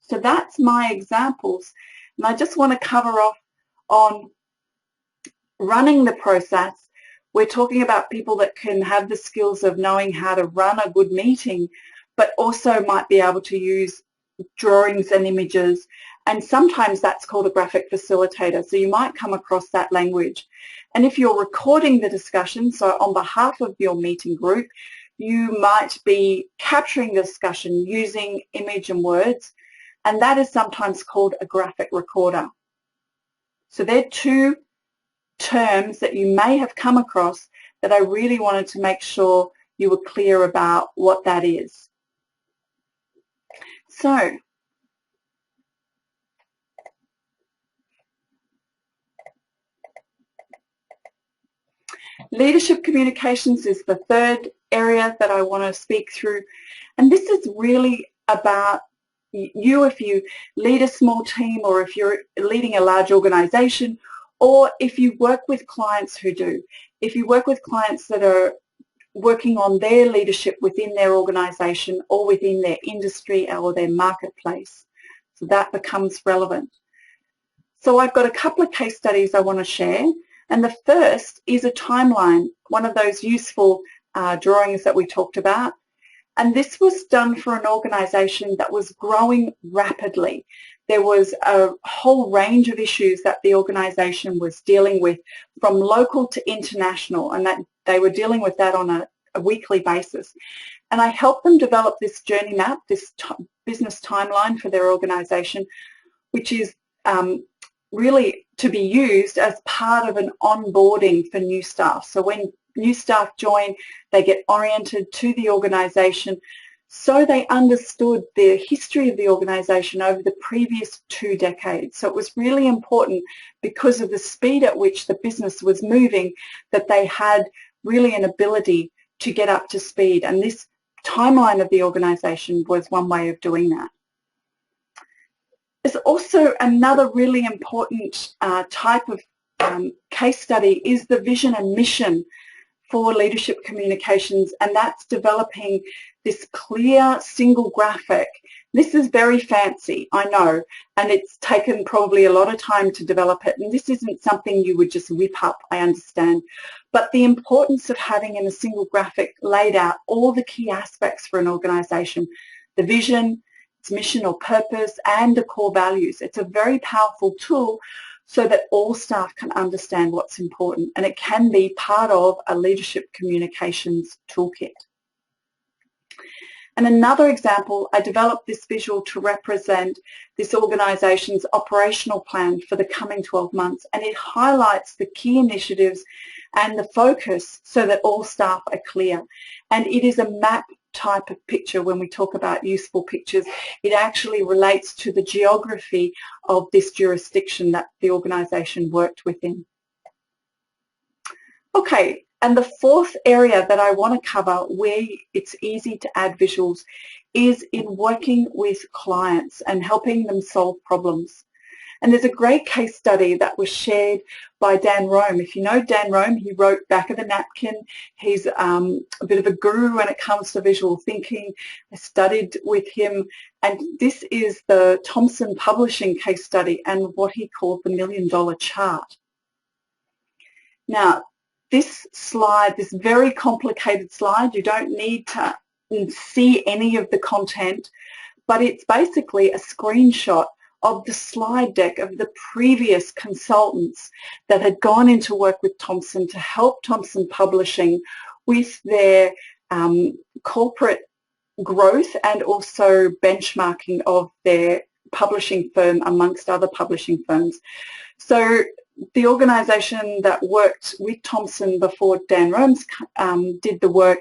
Speaker 1: So that's my examples. And I just want to cover off on running the process. We're talking about people that can have the skills of knowing how to run a good meeting, but also might be able to use drawings and images. And sometimes that's called a graphic facilitator. So you might come across that language. And if you're recording the discussion, so on behalf of your meeting group, you might be capturing the discussion using image and words. And that is sometimes called a graphic recorder. So they're two terms that you may have come across that I really wanted to make sure you were clear about what that is. So, leadership communications is the third area that I want to speak through. And this is really about you if you lead a small team, or if you're leading a large organization, or if you work with clients who do. If you work with clients that are working on their leadership within their organization or within their industry or their marketplace. So that becomes relevant. So I've got a couple of case studies I want to share. And the first is a timeline, one of those useful drawings that we talked about. And this was done for an organization that was growing rapidly. There was a whole range of issues that the organization was dealing with, from local to international, and that they were dealing with that on a weekly basis. And I helped them develop this journey map, this business timeline for their organization, which is really to be used as part of an onboarding for new staff. So when new staff join, they get oriented to the organization, so they understood the history of the organization over the previous 2 decades. So it was really important, because of the speed at which the business was moving, that they had really an ability to get up to speed. And this timeline of the organization was one way of doing that. There's also another really important type of case study is the vision and mission for leadership communications, and that's developing this clear single graphic. This is very fancy, I know, and it's taken probably a lot of time to develop it, and this isn't something you would just whip up, I understand. But the importance of having in a single graphic laid out all the key aspects for an organization, the vision, its mission or purpose, and the core values. It's a very powerful tool so that all staff can understand what's important, and it can be part of a leadership communications toolkit. And another example, I developed this visual to represent this organization's operational plan for the coming 12 months, and it highlights the key initiatives and the focus so that all staff are clear. And it is a map type of picture. When we talk about useful pictures, it actually relates to the geography of this jurisdiction that the organization worked within. Okay, and the fourth area that I want to cover, where it's easy to add visuals, is in working with clients and helping them solve problems. And there's a great case study that was shared by Dan Rome. If you know Dan Rome, he wrote Back of the Napkin. He's a bit of a guru when it comes to visual thinking. I studied with him, and this is the Thomson Publishing case study and what he called the $1 million chart. Now, this slide, this very complicated slide, you don't need to see any of the content, but it's basically a screenshot of the slide deck of the previous consultants that had gone into work with Thomson to help Thomson Publishing with their corporate growth and also benchmarking of their publishing firm amongst other publishing firms. So the organisation that worked with Thomson before Dan Rome's did the work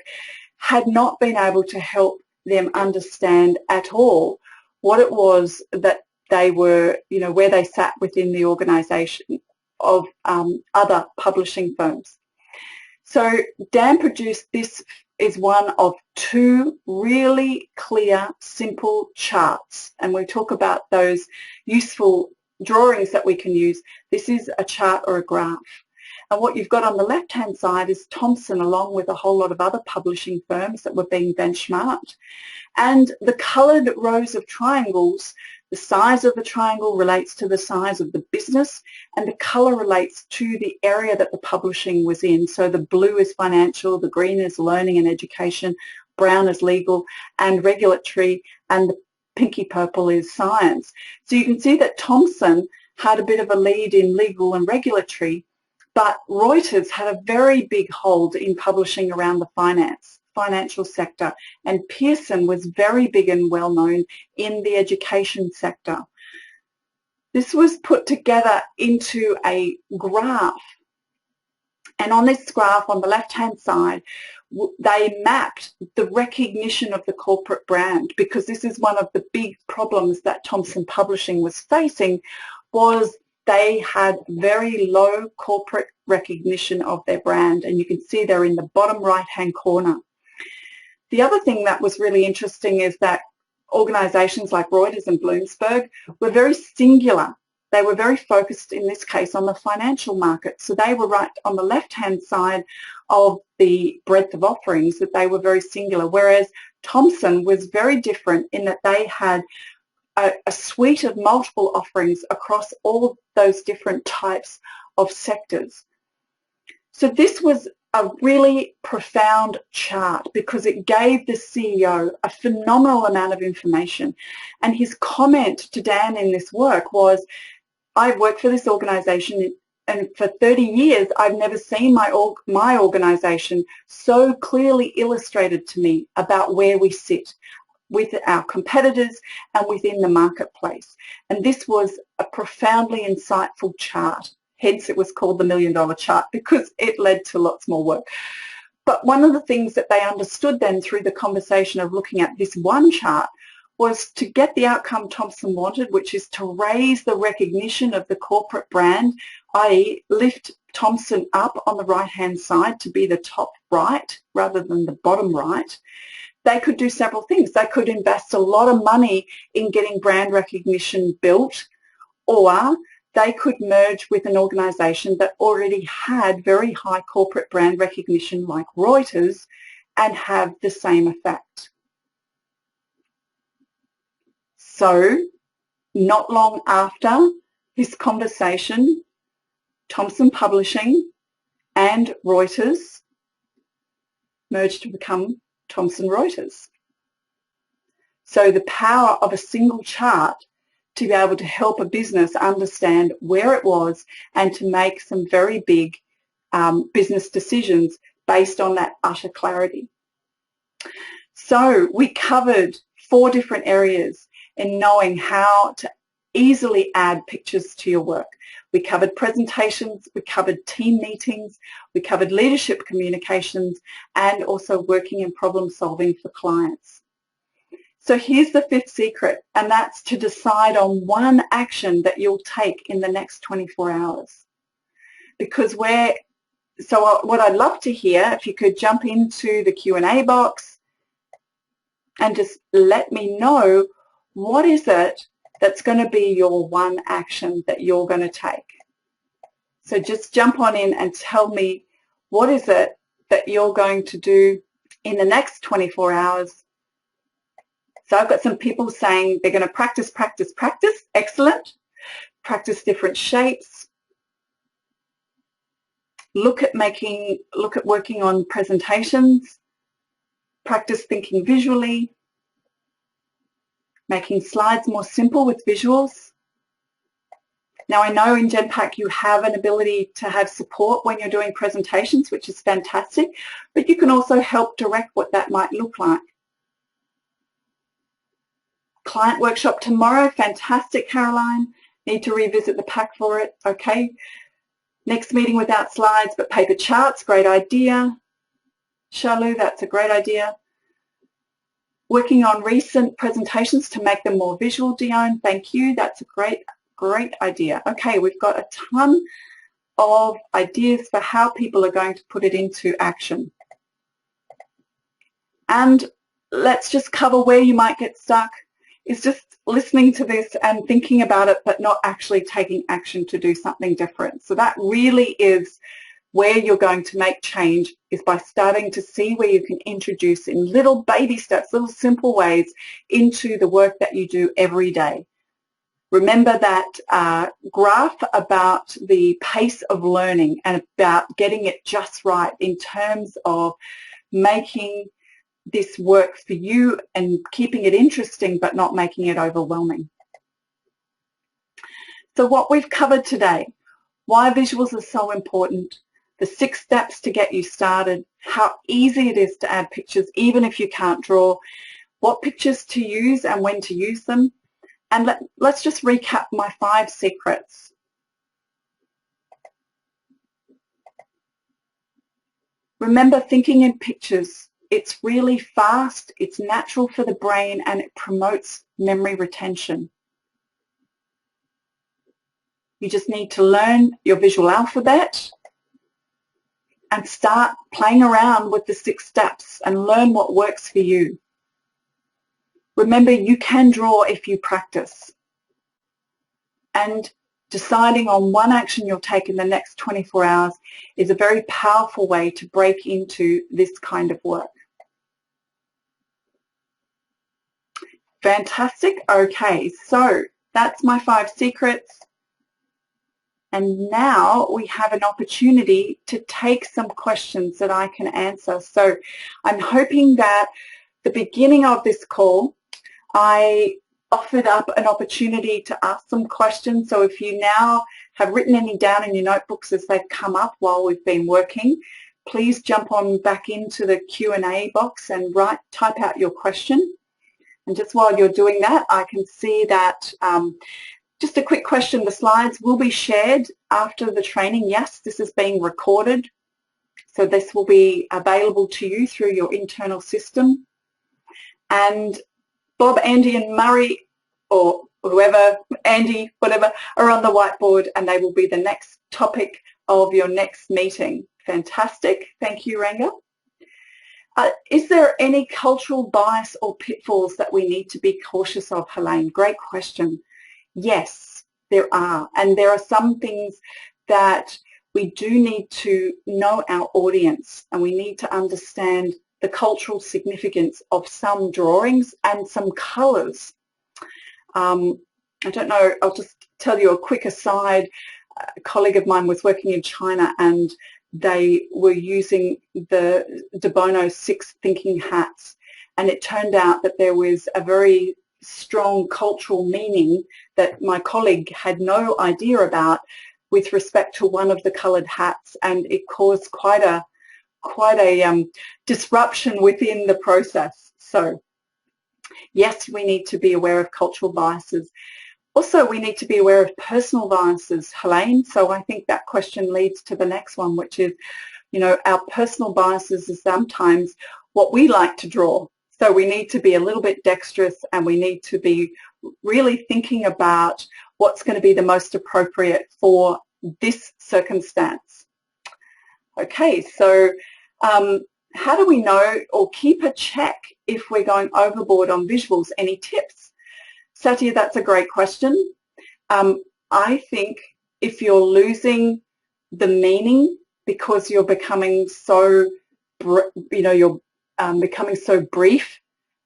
Speaker 1: had not been able to help them understand at all what it was that they were, where they sat within the organisation of other publishing firms. So Dan produced, this is one of 2 really clear, simple charts, and we talk about those useful drawings that we can use. This is a chart or a graph. And what you've got on the left-hand side is Thomson, along with a whole lot of other publishing firms that were being benchmarked. And the coloured rows of triangles, the size of the triangle relates to the size of the business, and the colour relates to the area that the publishing was in. So the blue is financial, the green is learning and education, brown is legal and regulatory, and the pinky purple is science. So you can see that Thomson had a bit of a lead in legal and regulatory, but Reuters had a very big hold in publishing around the financial sector, and Pearson was very big and well known in the education sector. This was put together into a graph, and on this graph on the left-hand side they mapped the recognition of the corporate brand, because this is one of the big problems that Thomson Publishing was facing, was they had very low corporate recognition of their brand, and you can see they're in the bottom right-hand corner. The other thing that was really interesting is that organisations like Reuters and Bloomberg were very singular. They were very focused in this case on the financial market. So they were right on the left-hand side of the breadth of offerings, that they were very singular, whereas Thomson was very different in that they had a suite of multiple offerings across all those different types of sectors. So this was a really profound chart because it gave the CEO a phenomenal amount of information. And his comment to Dan in this work was, I've worked for this organisation and for 30 years I've never seen my organisation so clearly illustrated to me about where we sit with our competitors and within the marketplace. And this was a profoundly insightful chart. Hence it was called the $1 million chart, because it led to lots more work. But one of the things that they understood then through the conversation of looking at this one chart was to get the outcome Thomson wanted, which is to raise the recognition of the corporate brand, i.e. lift Thomson up on the right-hand side to be the top right rather than the bottom right. They could do several things. They could invest a lot of money in getting brand recognition built, or they could merge with an organisation that already had very high corporate brand recognition like Reuters and have the same effect. So not long after this conversation, Thomson Publishing and Reuters merged to become Thomson Reuters. So the power of a single chart to be able to help a business understand where it was and to make some very big business decisions based on that utter clarity. So we covered 4 different areas in knowing how to easily add pictures to your work. We covered presentations, we covered team meetings, we covered leadership communications, and also working and problem solving for clients. So here's the 5th secret, and that's to decide on one action that you'll take in the next 24 hours. Because what I'd love to hear, if you could jump into the Q&A box and just let me know, what is it that's going to be your one action that you're going to take? So just jump on in and tell me, what is it that you're going to do in the next 24 hours? So I've got some people saying they're going to practice, practice, practice. Excellent. Practice different shapes. Look at working on presentations. Practice thinking visually. Making slides more simple with visuals. Now I know in Genpack you have an ability to have support when you're doing presentations, which is fantastic, but you can also help direct what that might look like. Client workshop tomorrow, fantastic, Caroline. Need to revisit the pack for it, okay. Next meeting without slides but paper charts, great idea. Shalu, that's a great idea. Working on recent presentations to make them more visual, Dion, thank you. That's a great idea. Okay, we've got a ton of ideas for how people are going to put it into action. And let's just cover where you might get stuck. It's just listening to this and thinking about it but not actually taking action to do something different. So that really is where you're going to make change is by starting to see where you can introduce in little baby steps, little simple ways into the work that you do every day. Remember that graph about the pace of learning and about getting it just right in terms of making this work for you and keeping it interesting but not making it overwhelming. So what we've covered today, why visuals are so important, the 6 steps to get you started, how easy it is to add pictures even if you can't draw, what pictures to use and when to use them, and let's just recap my 5 secrets. Remember, thinking in pictures, it's really fast, it's natural for the brain, and it promotes memory retention. You just need to learn your visual alphabet and start playing around with the 6 steps and learn what works for you. Remember, you can draw if you practice. And deciding on one action you'll take in the next 24 hours is a very powerful way to break into this kind of work. Fantastic. Okay, so that's my 5 secrets. And now we have an opportunity to take some questions that I can answer. So I'm hoping that the beginning of this call, I offered up an opportunity to ask some questions. So if you now have written any down in your notebooks as they've come up while we've been working, please jump on back into the Q&A box and type out your question. And just while you're doing that, I can see that just a quick question, the slides will be shared after the training. Yes, this is being recorded, so this will be available to you through your internal system. And Bob, Andy and Murray, or whoever, Andy, whatever, are on the whiteboard, and they will be the next topic of your next meeting. Fantastic. Thank you, Ranga. Is there any cultural bias or pitfalls that we need to be cautious of, Helene? Great question. Yes, there are. And there are some things that we do need to know our audience, and we need to understand the cultural significance of some drawings and some colours. I don't know, I'll just tell you a quick aside. A colleague of mine was working in China, and they were using the De Bono 6 thinking hats, and it turned out that there was a very strong cultural meaning that my colleague had no idea about with respect to one of the coloured hats, and it caused quite a disruption within the process. So yes, we need to be aware of cultural biases. Also, we need to be aware of personal biases, Helene. So I think that question leads to the next one, which is, you know, our personal biases are sometimes what we like to draw. So we need to be a little bit dexterous, and we need to be really thinking about what's going to be the most appropriate for this circumstance. Okay, so how do we know or keep a check if we're going overboard on visuals? Any tips? Satya, that's a great question. I think if you're losing the meaning because you're becoming so, you're becoming so brief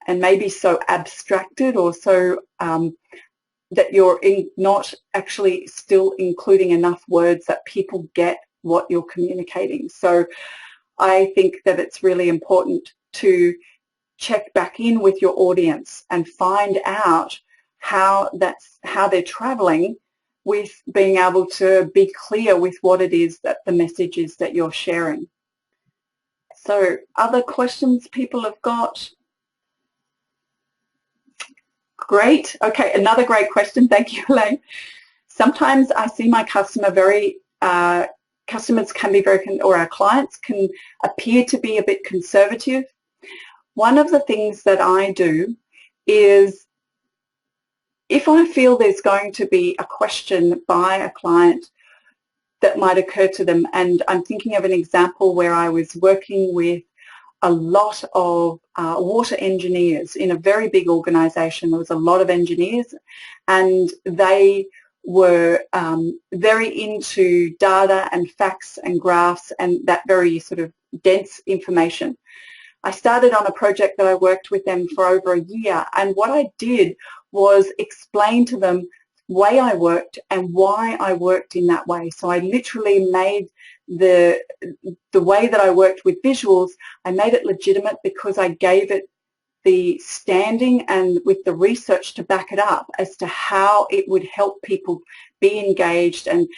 Speaker 1: and maybe so abstracted, or so that you're not actually still including enough words that people get what you're communicating. So I think that it's really important to check back in with your audience and find out how they're traveling with being able to be clear with what it is that the message is that you're sharing. So other questions people have got? Great. Okay, another great question. Thank you, Elaine. Sometimes I see my customer customers can be very, or our clients can appear to be a bit conservative. One of the things that I do is, if I feel there's going to be a question by a client that might occur to them, and I'm thinking of an example where I was working with a lot of water engineers in a very big organisation. There was a lot of engineers, and they were very into data and facts and graphs and that very sort of dense information. I started on a project that I worked with them for over a year, and what I did was explain to them the way I worked and why I worked in that way. So I literally made the way that I worked with visuals, I made it legitimate because I gave it the standing and with the research to back it up as to how it would help people be engaged and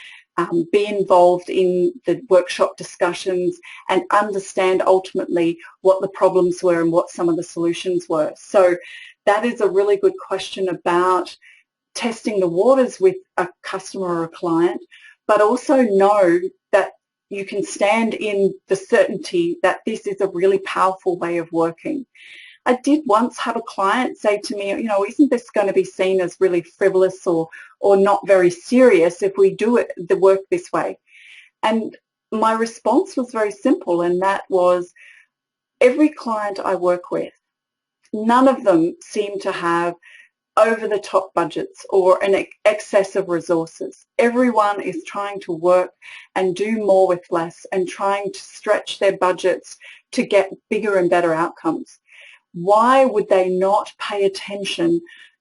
Speaker 1: be involved in the workshop discussions and understand ultimately what the problems were and what some of the solutions were. So that is a really good question about testing the waters with a customer or a client, but also know that you can stand in the certainty that this is a really powerful way of working. I did once have a client say to me, you know, isn't this going to be seen as really frivolous or not very serious if we do the work this way? And my response was very simple, and that was, every client I work with, none of them seem to have over-the-top budgets or an excess of resources. Everyone is trying to work and do more with less and trying to stretch their budgets to get bigger and better outcomes. Why would they not pay attention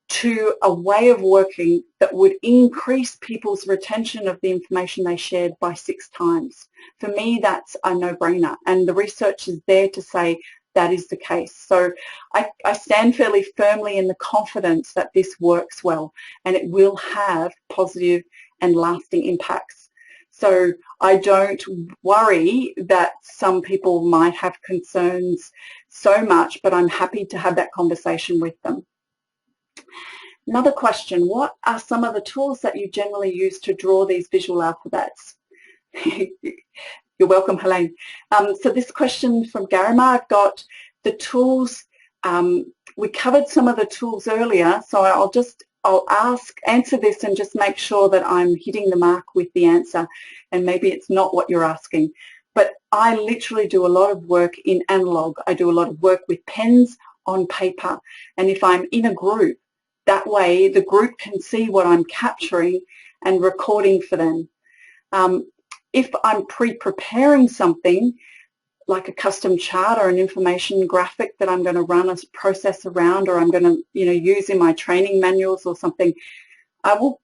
Speaker 1: to a way of working that would increase people's retention of the information they shared by 6 times? For me, that's a no-brainer, and the research is there to say that is the case. So I stand fairly firmly in the confidence that this works well and it will have positive and lasting impacts. So I don't worry that some people might have concerns so much, but I'm happy to have that conversation with them. Another question, what are some of the tools that you generally use to draw these visual alphabets? You're welcome, Helene. So this question from Garima, I've got the tools. We covered some of the tools earlier, so I'll answer this and just make sure that I'm hitting the mark with the answer, and maybe it's not what you're asking. But I literally do a lot of work in analog. I do a lot of work with pens on paper, and if I'm in a group, that way the group can see what I'm capturing and recording for them. If I'm pre-preparing something like a custom chart or an information graphic that I'm going to run a process around, or I'm going to use in my training manuals or something, I will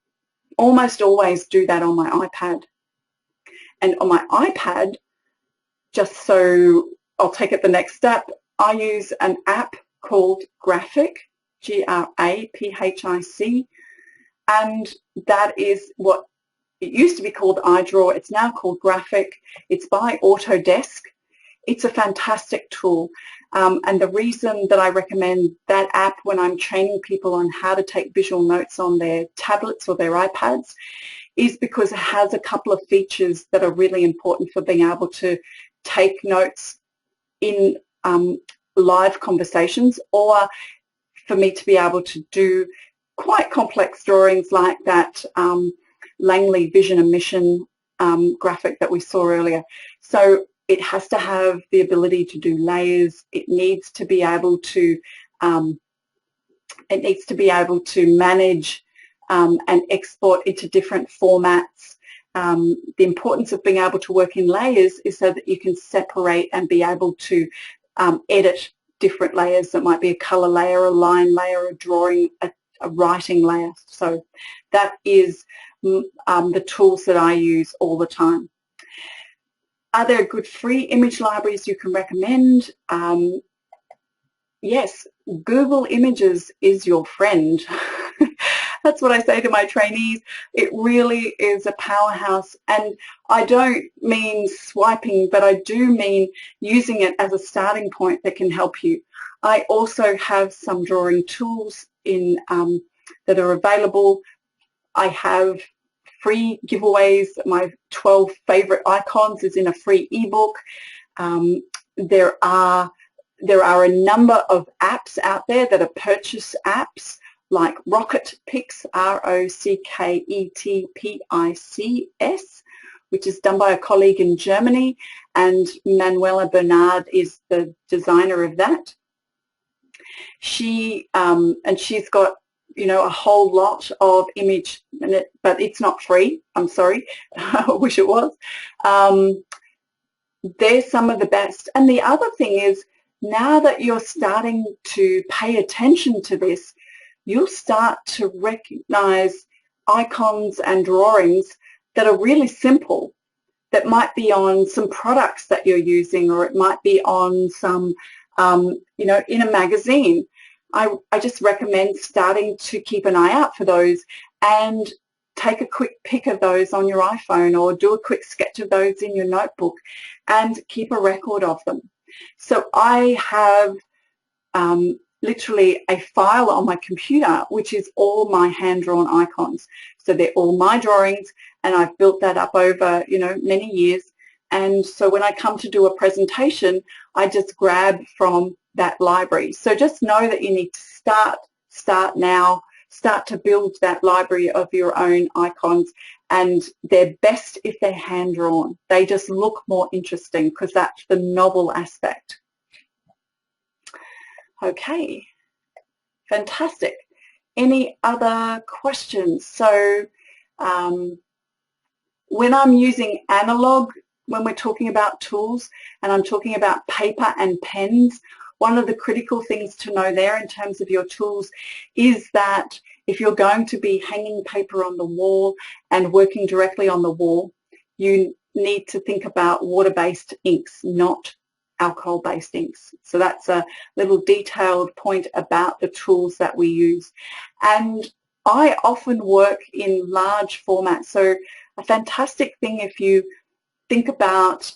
Speaker 1: almost always do that on my iPad. And on my iPad, just so I'll take it the next step, I use an app called Graphic, Graphic, and that is what it used to be called iDraw. It's now called Graphic. It's by Autodesk. It's a fantastic tool. And the reason that I recommend that app when I'm training people on how to take visual notes on their tablets or their iPads is because it has a couple of features that are really important for being able to take notes in live conversations, or for me to be able to do quite complex drawings like that Langley Vision and Mission graphic that we saw earlier. So it has to have the ability to do layers. It needs to be able to manage and export into different formats. The importance of being able to work in layers is so that you can separate and be able to edit different layers. That might be a color layer, a line layer, a drawing, a writing layer. So that is the tools that I use all the time. Are there good free image libraries you can recommend? Yes, Google Images is your friend. That's what I say to my trainees. It really is a powerhouse, and I don't mean swiping, but I do mean using it as a starting point that can help you. I also have some drawing tools in that are available. I have free giveaways. My 12 favorite icons is in a free ebook. There are a number of apps out there that are purchase apps, like Rocket Pix, ROCKETPICS, which is done by a colleague in Germany, and Manuela Bernard is the designer of that. She's got you know, a whole lot of image, but it's not free. I'm sorry. I wish it was. They're some of the best. And the other thing is, now that you're starting to pay attention to this, you'll start to recognize icons and drawings that are really simple, that might be on some products that you're using, or it might be on some, you know, in a magazine. I just recommend starting to keep an eye out for those and take a quick pic of those on your iPhone, or do a quick sketch of those in your notebook and keep a record of them. So I have literally a file on my computer which is all my hand-drawn icons. So they're all my drawings, and I've built that up over, you know, many years. And so when I come to do a presentation, I just grab from that library. So just know that you need to start now, start to build that library of your own icons, and they're best if they're hand-drawn. They just look more interesting because that's the novel aspect. Okay, fantastic. Any other questions? So when I'm using analog, when we're talking about tools, and I'm talking about paper and pens, one of the critical things to know there in terms of your tools is that if you're going to be hanging paper on the wall and working directly on the wall, you need to think about water-based inks, not alcohol-based inks. So that's a little detailed point about the tools that we use. And I often work in large formats. So a fantastic thing, if you think about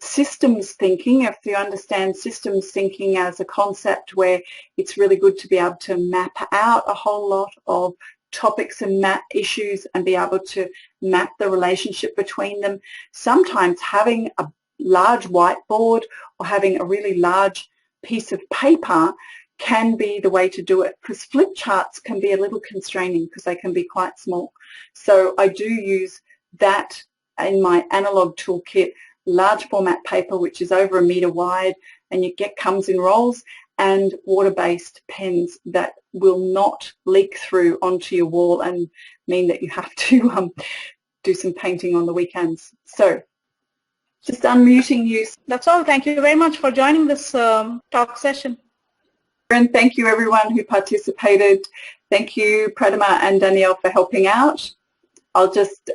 Speaker 1: systems thinking, if you understand systems thinking as a concept where it's really good to be able to map out a whole lot of topics and map issues and be able to map the relationship between them. Sometimes having a large whiteboard or having a really large piece of paper can be the way to do it, because flip charts can be a little constraining because they can be quite small. So I do use that in my analog toolkit, large format paper which is over 1 meter wide, and comes in rolls, and water-based pens that will not leak through onto your wall and mean that you have to do some painting on the weekends. So just unmuting you.
Speaker 2: That's all. Thank you very much for joining this talk session.
Speaker 1: And thank you everyone who participated. Thank you Pratama and Danielle for helping out. I'll just